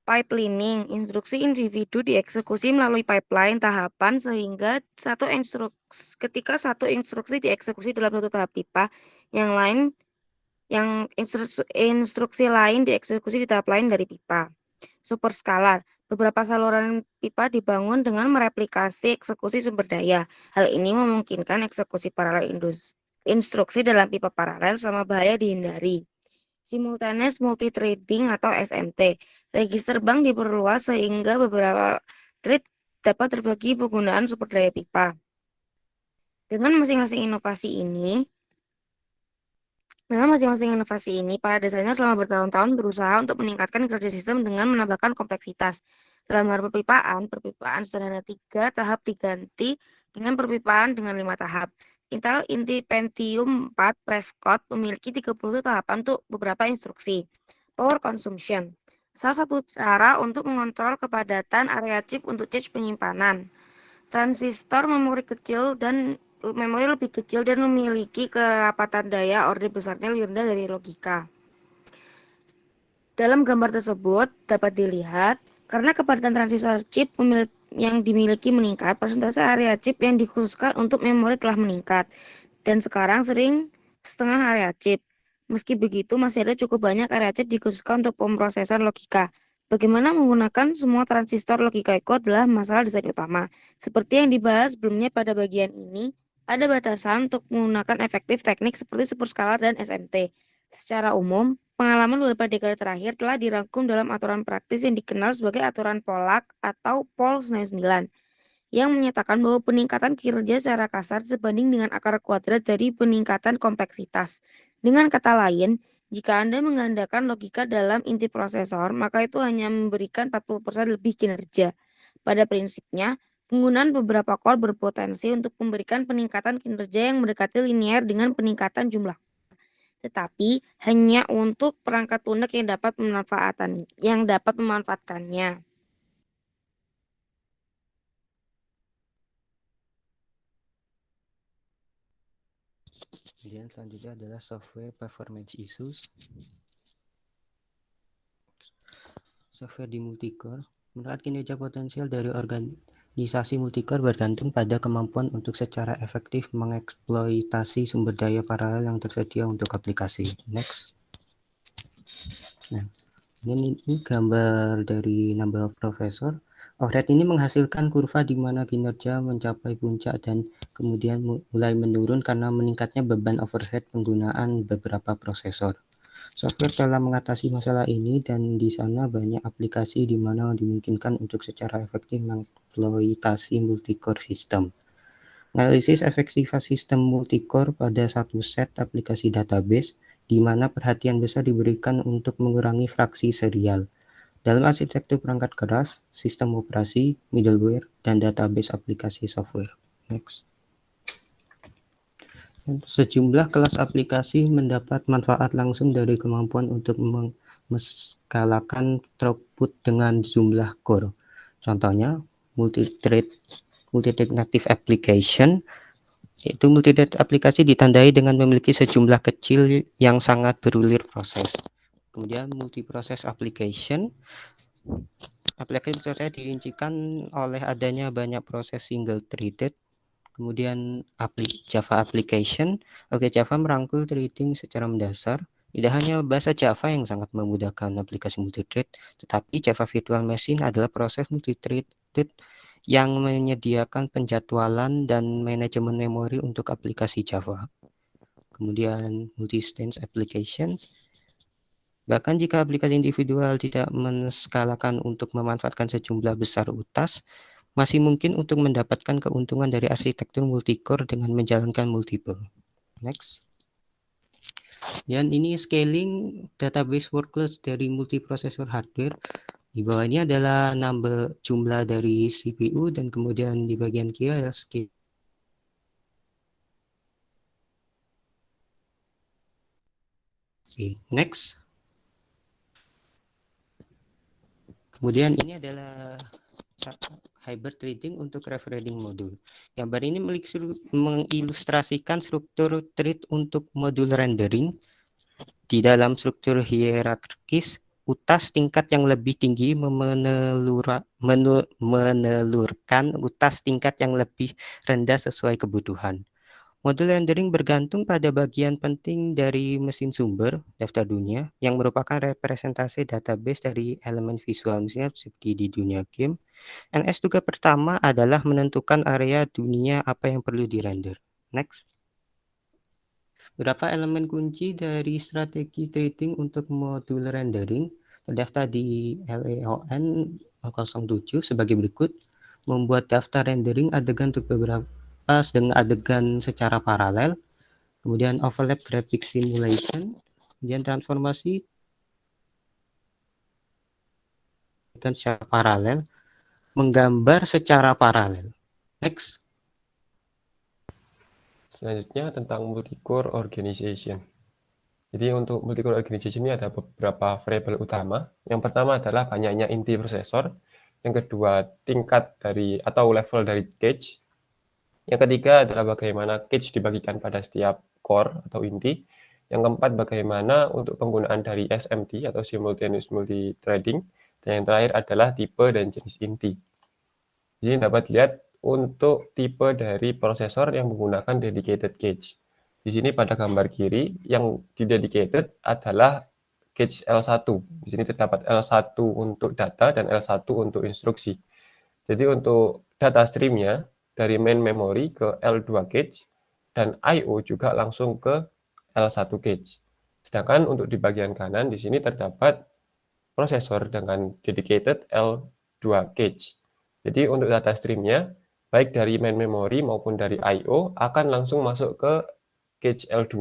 pipelining, instruksi individu dieksekusi melalui pipeline tahapan sehingga ketika satu instruksi dieksekusi dalam satu tahap pipa, yang instruksi lain dieksekusi di tahap lain dari pipa. Superscalar. Beberapa saluran pipa dibangun dengan mereplikasi eksekusi sumber daya. Hal ini memungkinkan eksekusi paralel instruksi dalam pipa paralel sama bahaya dihindari. Simultaneous multithreading atau SMT. Register bank diperluas sehingga beberapa thread dapat terbagi penggunaan sumber daya pipa. Dengan masing-masing inovasi ini, para desainer selama bertahun-tahun berusaha untuk meningkatkan kerja sistem dengan menambahkan kompleksitas. Dalam hal perpipaan sederhana 3 tahap diganti dengan perpipaan dengan 5 tahap. Intel Pentium 4 Prescott memiliki 30 tahapan untuk beberapa instruksi. Power consumption. Salah satu cara untuk mengontrol kepadatan area chip untuk cache penyimpanan. Transistor memori lebih kecil dan memiliki kerapatan daya order besarnya lebih rendah dari logika. Dalam gambar tersebut dapat dilihat, karena kepadatan transistor chip yang dimiliki meningkat, persentase area chip yang dikhususkan untuk memori telah meningkat, dan sekarang sering setengah area chip. Meski begitu, masih ada cukup banyak area chip dikhususkan untuk pemrosesan logika. Bagaimana menggunakan semua transistor logika itu adalah masalah desain utama. Seperti yang dibahas sebelumnya pada bagian ini, ada batasan untuk menggunakan efektif teknik seperti superscalar dan SMT. Secara umum, pengalaman beberapa dekade terakhir telah dirangkum dalam aturan praktis yang dikenal sebagai aturan Pollack atau Paul 99, yang menyatakan bahwa peningkatan kinerja secara kasar sebanding dengan akar kuadrat dari peningkatan kompleksitas. Dengan kata lain, jika Anda menggandakan logika dalam inti prosesor, maka itu hanya memberikan 40% lebih kinerja. Pada prinsipnya, penggunaan beberapa core berpotensi untuk memberikan peningkatan kinerja yang mendekati linear dengan peningkatan jumlah, tetapi hanya untuk perangkat lunak yang dapat memanfaatkannya. Kemudian selanjutnya adalah software performance issues. Software di multicore. Menurut kinerja potensial dari organisasi multicore bergantung pada kemampuan untuk secara efektif mengeksploitasi sumber daya paralel yang tersedia untuk aplikasi. Next. Nah, ini gambar dari number of processor. Overhead ini menghasilkan kurva di mana kinerja mencapai puncak dan kemudian mulai menurun karena meningkatnya beban overhead penggunaan beberapa prosesor. Software telah mengatasi masalah ini dan di sana banyak aplikasi di mana dimungkinkan untuk secara efektif mengeksploitasi multicore sistem. Analisis efektivitas sistem multicore pada satu set aplikasi database di mana perhatian besar diberikan untuk mengurangi fraksi serial. Dalam arsitektur perangkat keras, sistem operasi, middleware, dan database aplikasi software. Next. Sejumlah kelas aplikasi mendapat manfaat langsung dari kemampuan untuk meskalakan throughput dengan jumlah core. Contohnya, multi-thread native application. Itu multi-thread aplikasi ditandai dengan memiliki sejumlah kecil yang sangat berulir proses. Kemudian multi-process application. Aplikasi proses dirincikan oleh adanya banyak proses single-threaded. Kemudian Java application. Oke, Java merangkul threading secara mendasar. Tidak hanya bahasa Java yang sangat memudahkan aplikasi multithread, tetapi Java Virtual Machine adalah proses multithreaded yang menyediakan penjadwalan dan manajemen memori untuk aplikasi Java. Kemudian multi-instance applications. Bahkan jika aplikasi individual tidak menskalakan untuk memanfaatkan sejumlah besar utas, masih mungkin untuk mendapatkan keuntungan dari arsitektur multicore dengan menjalankan multiple. Next. Dan ini scaling database workloads dari multiprosesor hardware. Di bawah ini adalah jumlah dari CPU dan kemudian di bagian kiri adalah scale. Next. Kemudian ini adalah hybrid threading untuk referencing modul. Gambar ini mengilustrasikan struktur thread untuk modul rendering. Di dalam struktur hierarkis, utas tingkat yang lebih tinggi menelurkan utas tingkat yang lebih rendah sesuai kebutuhan. Modul rendering bergantung pada bagian penting dari mesin sumber, daftar dunia, yang merupakan representasi database dari elemen visual, misalnya seperti di dunia game. NS tugas pertama adalah menentukan area dunia apa yang perlu dirender. Next. Beberapa elemen kunci dari strategi threading untuk modul rendering terdaftar di LEON 07 sebagai berikut. Membuat daftar rendering adegan untuk beberapa dengan adegan secara paralel, kemudian overlap graphic simulation, kemudian transformasi dengan secara paralel, menggambar secara paralel. Next. Selanjutnya tentang multicore organization. Jadi untuk multicore organization ini ada beberapa variabel utama. Yang pertama adalah banyaknya inti prosesor. Yang kedua, tingkat dari atau level dari cache. Yang ketiga adalah bagaimana cache dibagikan pada setiap core atau inti. Yang keempat, bagaimana untuk penggunaan dari SMT atau simultaneous multithreading. Dan yang terakhir adalah tipe dan jenis inti. Di sini dapat lihat untuk tipe dari prosesor yang menggunakan dedicated cache. Di sini pada gambar kiri yang di dedicated adalah cache L1. Di sini terdapat L1 untuk data dan L1 untuk instruksi. Jadi untuk data streamnya dari main memory ke L2 cache dan I/O juga langsung ke L1 cache. Sedangkan untuk di bagian kanan di sini terdapat prosesor dengan dedicated L2 cache. Jadi untuk data streamnya baik dari main memory maupun dari I/O akan langsung masuk ke cache L2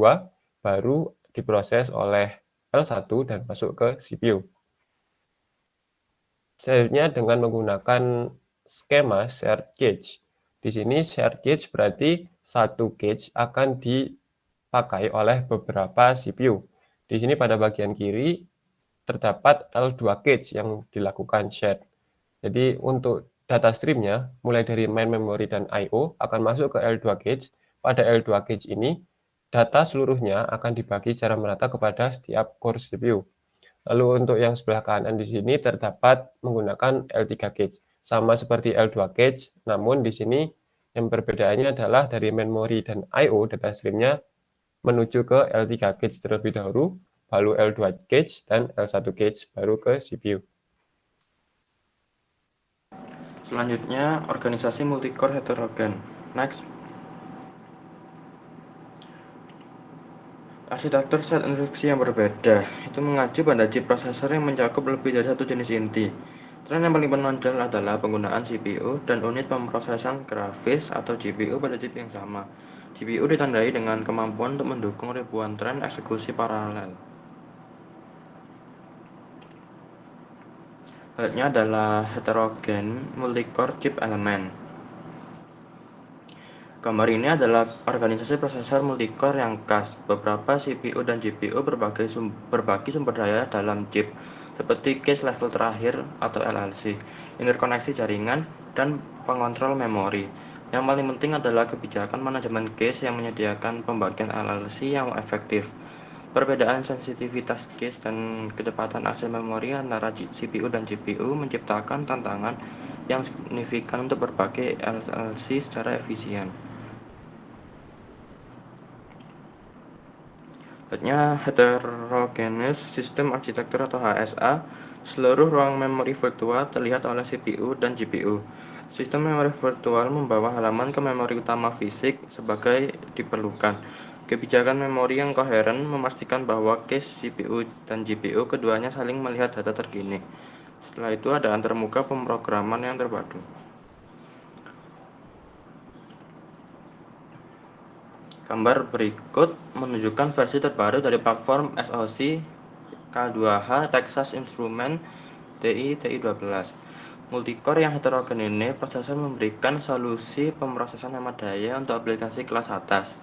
baru diproses oleh L1 dan masuk ke CPU. Selanjutnya dengan menggunakan skema shared cache. Di sini shared cache berarti satu cache akan dipakai oleh beberapa CPU. Di sini pada bagian kiri terdapat L2 cache yang dilakukan shared. Jadi untuk data streamnya mulai dari main memory dan I/O akan masuk ke L2 cache. Pada L2 cache ini data seluruhnya akan dibagi secara merata kepada setiap core CPU. Lalu untuk yang sebelah kanan di sini terdapat menggunakan L3 cache. Sama seperti L2 cache, namun di sini yang perbedaannya adalah dari memory dan I/O data streamnya menuju ke L3 cache terlebih dahulu, lalu L2 cache dan L1 cache baru ke CPU. Selanjutnya, organisasi multicore heterogen. Next. Arsitektur set instruksi yang berbeda itu mengacu pada chip prosesor yang mencakup lebih dari satu jenis inti. Tren yang paling menonjol adalah penggunaan CPU dan unit pemrosesan grafis atau GPU pada chip yang sama. GPU ditandai dengan kemampuan untuk mendukung ribuan thread eksekusi paralel. Selanjutnya adalah heterogen multi-core chip element. Gambar ini adalah organisasi prosesor multi-core yang khas. Beberapa CPU dan GPU berbagi sumber daya dalam chip, seperti cache level terakhir atau LLC, interkoneksi jaringan, dan pengontrol memori. Yang paling penting adalah kebijakan manajemen cache yang menyediakan pembagian LLC yang efektif. Perbedaan sensitivitas cache dan kecepatan akses memori antara CPU dan GPU menciptakan tantangan yang signifikan untuk berbagai LLC secara efisien. Selanjutnya, Heterogeneous System Architecture atau HSA. Seluruh ruang memori virtual terlihat oleh CPU dan GPU. Sistem memori virtual membawa halaman ke memori utama fisik sebagai diperlukan. Kebijakan memori yang koheren memastikan bahwa cache CPU dan GPU keduanya saling melihat data terkini. Setelah itu ada antarmuka pemrograman yang terpadu. Gambar berikut menunjukkan versi terbaru dari platform SoC K2H Texas Instruments TI-12. Multicore yang heterogen ini prosesor memberikan solusi pemrosesan hemat daya untuk aplikasi kelas atas.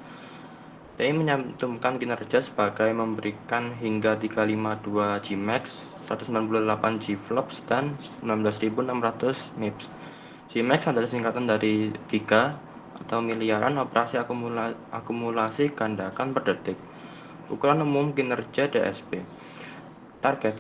TI menyantumkan kinerja sebagai memberikan hingga 352 Gmax, 198 Gflops, dan 19.600 MIPS. Gmax adalah singkatan dari giga atau miliaran operasi akumulasi gandakan per detik. Ukuran umum kinerja DSP. Target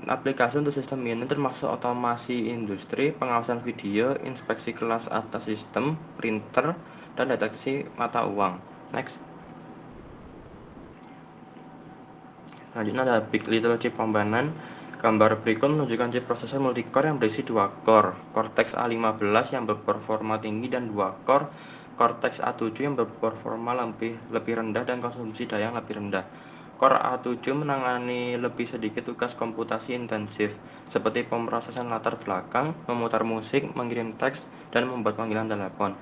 aplikasi untuk sistem ini termasuk otomasi industri, pengawasan video, inspeksi kelas atas sistem, printer, dan deteksi mata uang. Next. Selanjutnya ada Big Little Chip Component. Gambar berikut menunjukkan chip prosesor multicore yang berisi 2 core, Cortex A15 yang berperforma tinggi dan 2 core, Cortex A7 yang berperforma lebih rendah dan konsumsi daya yang lebih rendah. Core A7 menangani lebih sedikit tugas komputasi intensif, seperti pemrosesan latar belakang, memutar musik, mengirim teks, dan membuat panggilan telepon.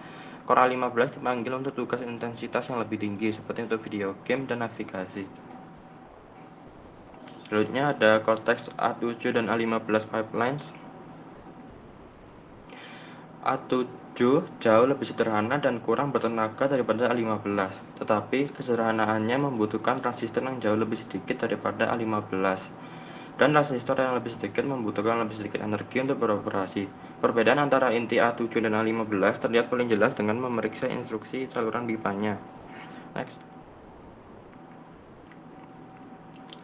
Core A15 dipanggil untuk tugas intensitas yang lebih tinggi, seperti untuk video game dan navigasi. Selanjutnya ada Cortex A7 dan A15 pipelines. A7 jauh lebih sederhana dan kurang bertenaga daripada A15, tetapi kesederhanaannya membutuhkan transistor yang jauh lebih sedikit daripada A15. Dan transistor yang lebih sedikit membutuhkan lebih sedikit energi untuk beroperasi. Perbedaan antara inti A7 dan A15 terlihat paling jelas dengan memeriksa instruksi saluran pipanya. Next.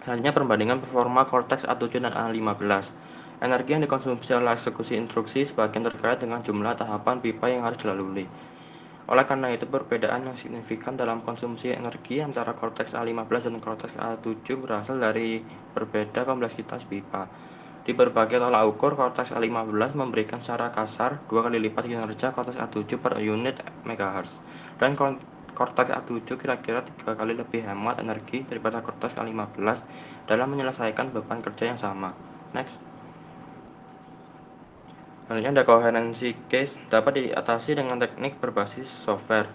Hanya perbandingan performa Cortex A7 dan A15. Energi yang dikonsumsi oleh eksekusi instruksi sebagian terkait dengan jumlah tahapan pipa yang harus dilalui. Oleh karena itu, perbedaan yang signifikan dalam konsumsi energi antara Cortex A15 dan Cortex A7 berasal dari berbeda kompleksitas pipa. Di berbagai tolak ukur, Cortex A15 memberikan secara kasar 2 kali lipat kinerja Cortex A7 per unit MHz, dan Cortex A7 kira-kira 3 kali lebih hemat energi daripada Cortex A15 dalam menyelesaikan beban kerja yang sama. Next. Selanjutnya ada koherensi cache, dapat diatasi dengan teknik berbasis software.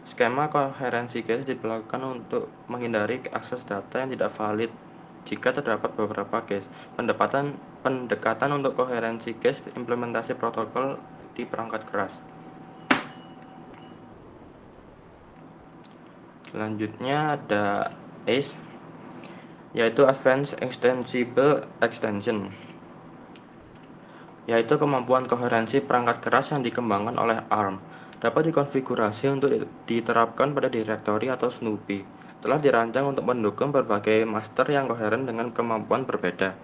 Skema koherensi cache dilakukan untuk menghindari akses data yang tidak valid jika terdapat beberapa cache. Pendekatan untuk koherensi cache implementasi protokol di perangkat keras. Selanjutnya ada ACE, yaitu Advanced Extensible Extension, yaitu kemampuan koherensi perangkat keras yang dikembangkan oleh ARM. Dapat dikonfigurasi untuk diterapkan pada direktori atau Snoopy. Telah dirancang untuk mendukung berbagai master yang koheren dengan kemampuan berbeda.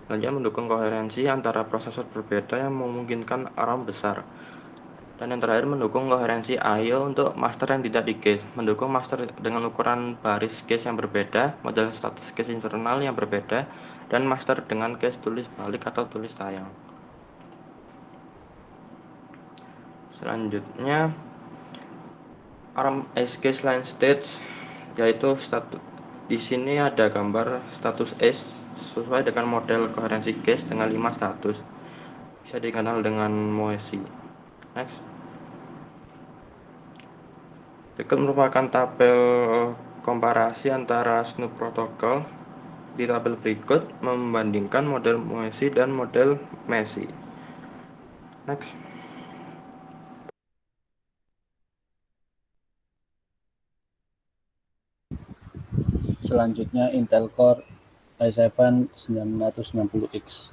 Selanjutnya mendukung koherensi antara prosesor berbeda yang memungkinkan ARM besar. Dan yang terakhir mendukung koherensi I/O untuk master yang tidak di-cache, mendukung master dengan ukuran baris cache yang berbeda, model status cache internal yang berbeda, dan master dengan cache tulis balik atau tulis tayang. Selanjutnya ARM ACE cache line stage, yaitu di sini ada gambar status ACE sesuai dengan model koherensi cache dengan 5 status, bisa dikenal dengan MOESI. Next. Berikut merupakan tabel komparasi antara Snoop Protocol. Di tabel berikut membandingkan model Messi dan model Messi. Next. Selanjutnya Intel Core i7 960X.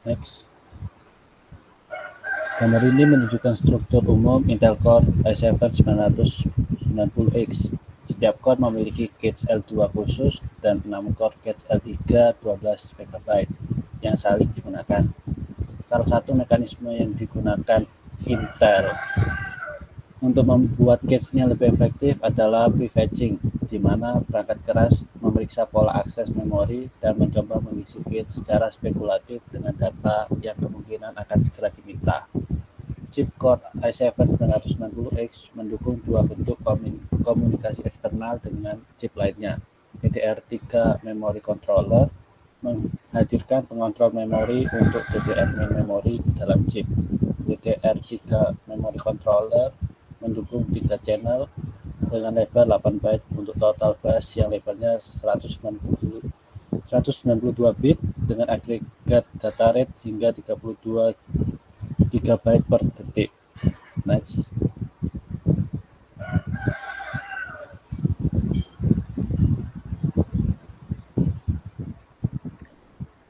Next. Gambar ini menunjukkan struktur umum Intel Core i7 990X. Setiap core memiliki cache L2 khusus dan 6 core cache L3 12 MB yang saling digunakan. Salah satu mekanisme yang digunakan Intel untuk membuat cache-nya lebih efektif adalah prefetching, di mana perangkat keras memeriksa pola akses memori dan mencoba mengisi cache secara spekulatif dengan data yang kemungkinan akan segera diminta. Chip Core i7 990X mendukung dua bentuk komunikasi eksternal dengan chip lainnya. DDR3 Memory Controller menghadirkan pengontrol memori untuk DDR main memory dalam chip. DDR3 Memory Controller mendukung 3 channel dengan lebar 8 byte untuk total bus yang lebarnya 192 bit dengan agregat data rate hingga 32 GB per detik. Next.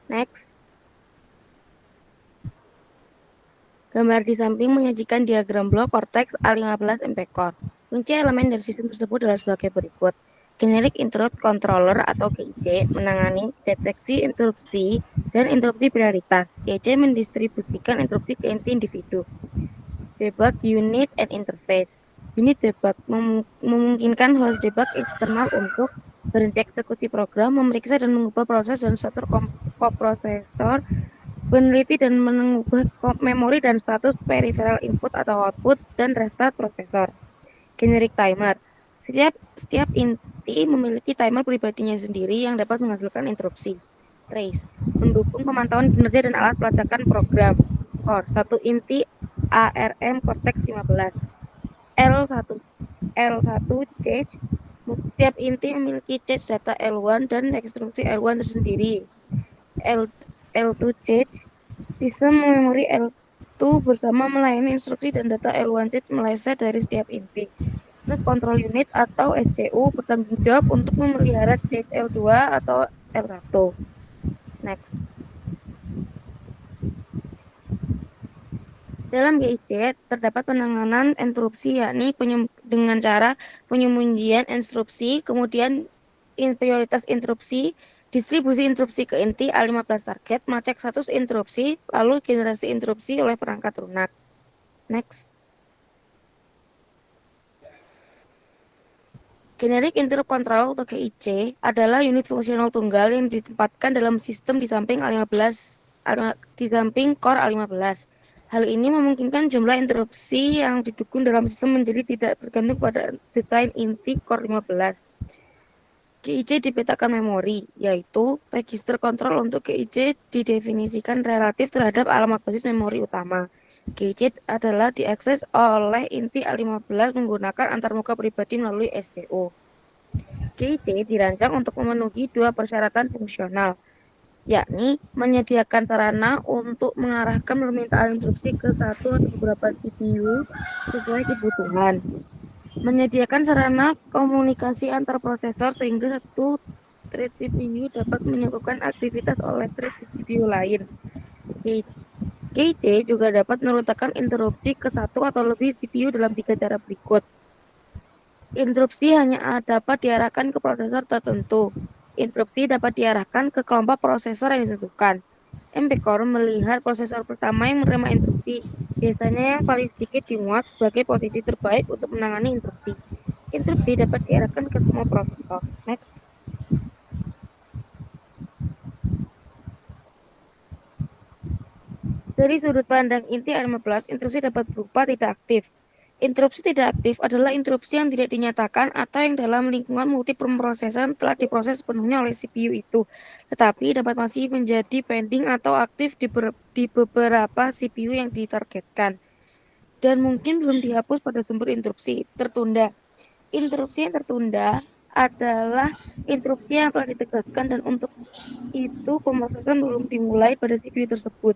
Next. Gambar di samping menyajikan diagram blok Cortex A15 MP Core. Kunci elemen dari sistem tersebut adalah sebagai berikut. Generic Interrupt Controller atau GIC menangani deteksi interupsi dan interupsi prioritas. GIC mendistribusikan interupsi ke inti individu. Debug Unit and Interface. Unit debug memungkinkan host debug eksternal untuk berhenti eksekusi program, memeriksa dan mengubah proses dan status koprosesor, meneliti dan mengubah memori dan status peripheral input atau output, dan restart prosesor. Generic Timer. Setiap inti memiliki timer pribadinya sendiri yang dapat menghasilkan interupsi. Trace. Mendukung pemantauan kinerja dan alat pelacakan program. Core. Satu inti ARM Cortex 15. L1 cache. Setiap inti memiliki cache data L1 dan instruksi L1 tersendiri. L2 cache. Sistem memori L2 bersama melayani instruksi dan data L1 cache meleset dari setiap inti. Control Unit atau SCU bertanggung jawab untuk memelihara cache L2 atau L1. Next. Dalam GIC terdapat penanganan interupsi, yakni dengan cara penyembunyian instruksi, kemudian prioritas interupsi, distribusi interupsi ke inti A15 target, melacak status interupsi, lalu generasi interupsi oleh perangkat lunak. Next. Generic Interrupt Control atau GIC adalah unit fungsional tunggal yang ditempatkan dalam sistem di samping core A15. Hal ini memungkinkan jumlah interupsi yang didukung dalam sistem menjadi tidak bergantung pada desain inti core 15. GIC dipetakan memori, yaitu register kontrol untuk GIC didefinisikan relatif terhadap alamat basis memori utama. GIC adalah diakses oleh inti A15 menggunakan antarmuka pribadi melalui SCU. GIC dirancang untuk memenuhi dua persyaratan fungsional, yakni menyediakan sarana untuk mengarahkan permintaan instruksi ke satu atau beberapa CPU sesuai kebutuhan, menyediakan sarana komunikasi antar prosesor sehingga satu thread CPU dapat menyebabkan aktivitas oleh thread CPU lain. GIC juga dapat meletakkan interupsi ke satu atau lebih CPU dalam 3 cara berikut. Interupsi hanya dapat diarahkan ke prosesor tertentu. Interupsi dapat diarahkan ke kelompok prosesor yang ditentukan. MP Core melihat prosesor pertama yang menerima interupsi, biasanya yang paling sedikit dimuat sebagai posisi terbaik untuk menangani interupsi. Interupsi dapat diarahkan ke semua prosesor. Next. Dari sudut pandang inti A15, interupsi dapat berupa tidak aktif. Interupsi tidak aktif adalah interupsi yang tidak dinyatakan atau yang dalam lingkungan multiproses telah diproses sepenuhnya oleh CPU itu, tetapi dapat masih menjadi pending atau aktif di beberapa CPU yang ditargetkan. dan mungkin belum dihapus pada sumber interupsi tertunda. Interupsi yang tertunda adalah interupsi yang telah ditegaskan dan untuk itu pemrosesan belum dimulai pada CPU tersebut.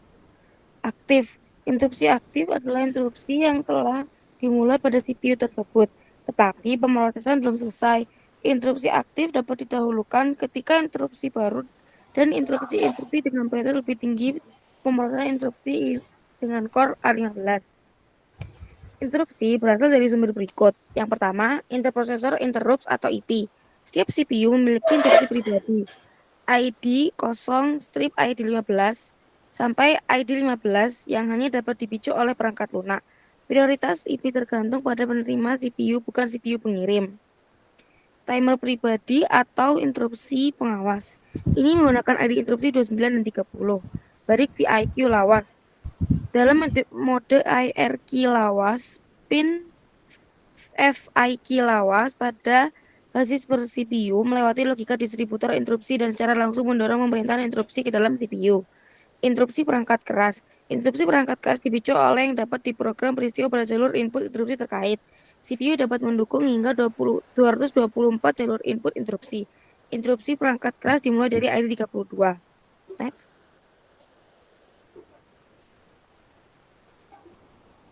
Aktif. Interupsi aktif adalah interupsi yang telah dimulai pada CPU tersebut, tetapi pemrosesan belum selesai. Interupsi aktif dapat didahulukan ketika interupsi baru dan interupsi dengan periode lebih tinggi pemrosesan interupsi dengan core A15. Interupsi berasal dari sumber berikut. Yang pertama, interprocessor interrupts atau IP. Setiap CPU memiliki interupsi pribadi. ID 0 strip ID 15 sampai ID 15 yang hanya dapat dipicu oleh perangkat lunak. Prioritas IP tergantung pada penerima CPU, bukan CPU pengirim. Timer pribadi atau interupsi pengawas. Ini menggunakan ID interupsi 29 dan 30. Barik VIQ lawas. Dalam mode IRQ lawas, pin FIQ lawas pada basis per CPU melewati logika distributor interupsi dan secara langsung mendorong pemerintahan interupsi ke dalam CPU. Interupsi perangkat keras. Interupsi perangkat keras dipicu oleh yang dapat diprogram peristiwa pada jalur input interupsi terkait. CPU dapat mendukung hingga 224 jalur input interupsi. Interupsi perangkat keras dimulai dari ID 32. Next.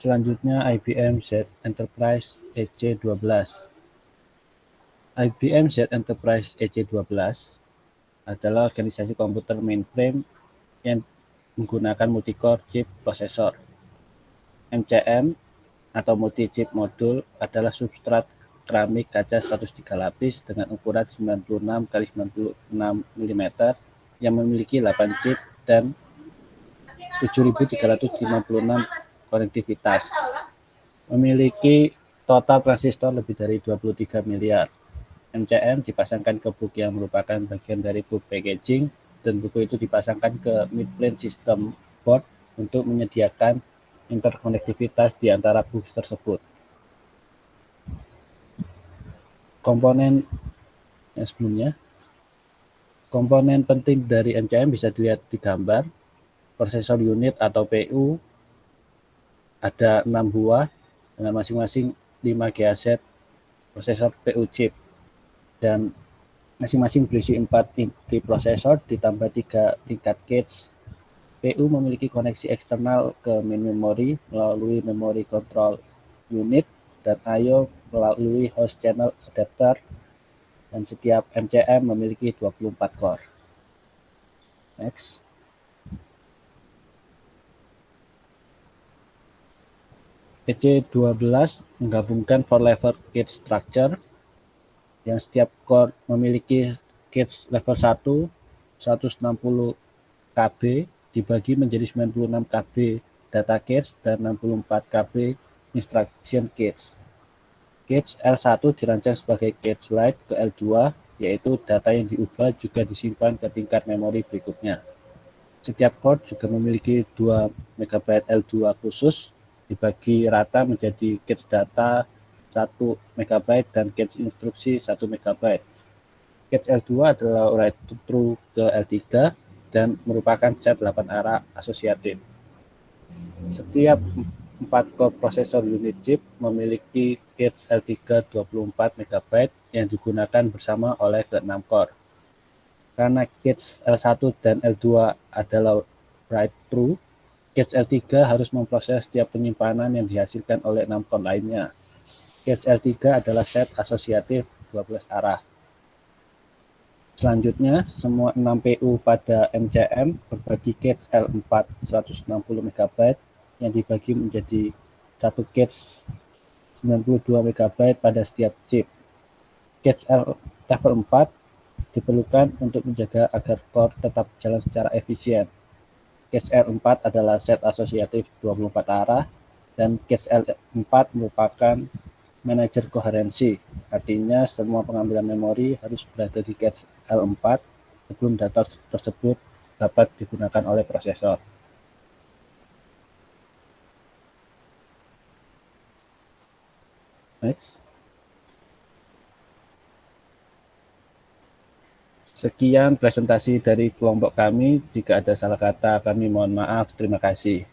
Selanjutnya IBM Z Enterprise EC12. IBM Z Enterprise EC12 adalah organisasi komputer mainframe yang menggunakan multi-core chip prosesor. MCM atau multi-chip modul adalah substrat keramik kaca 103 lapis dengan ukuran 96 x 96 mm yang memiliki 8 chip dan 7.356 konektivitas. Memiliki total transistor lebih dari 23 miliar. MCM dipasangkan ke book yang merupakan bagian dari book packaging, dan buku itu dipasangkan ke midplane system board untuk menyediakan interkonektivitas di antara book tersebut. Komponen yang sebelumnya, komponen penting dari MCM bisa dilihat di gambar. Prosesor unit atau PU ada 6 buah dengan masing-masing 5 GHz prosesor PU chip, dan masing-masing berisi 4 inti prosesor ditambah 3 tingkat cache. PU memiliki koneksi eksternal ke main memory melalui memory control unit dan I/O melalui host channel adapter, dan setiap MCM memiliki 24 core. Next. EC12 menggabungkan 4-level cache structure yang setiap core memiliki cache level 1 160 KB dibagi menjadi 96 KB data cache dan 64 KB instruction cache. Cache L1 dirancang sebagai cache write ke L2, yaitu data yang diubah juga disimpan ke tingkat memori berikutnya. Setiap core juga memiliki 2 MB L2 khusus, dibagi rata menjadi cache data 1 MB dan cache instruksi 1 MB. Cache L2 adalah write through ke L3 dan merupakan set 8 arah asosiatif. Setiap 4 core prosesor unit chip memiliki cache L3 24 MB yang digunakan bersama oleh ke-6 core. Karena cache L1 dan L2 adalah write through, cache L3 harus memproses setiap penyimpanan yang dihasilkan oleh 6 core lainnya. Cache L3 adalah set asosiatif 12 arah. Selanjutnya, semua 6 PU pada MCM berbagi cache L4 160 MB yang dibagi menjadi satu cache 92 MB pada setiap chip. Cache L level 4 diperlukan untuk menjaga agar core tetap jalan secara efisien. Cache L4 adalah set asosiatif 24 arah, dan cache L4 merupakan manajer koherensi. Artinya semua pengambilan memori harus berada di cache L4 sebelum data tersebut dapat digunakan oleh prosesor. Next. Sekian presentasi dari kelompok kami. Jika ada salah kata, kami mohon maaf. Terima kasih.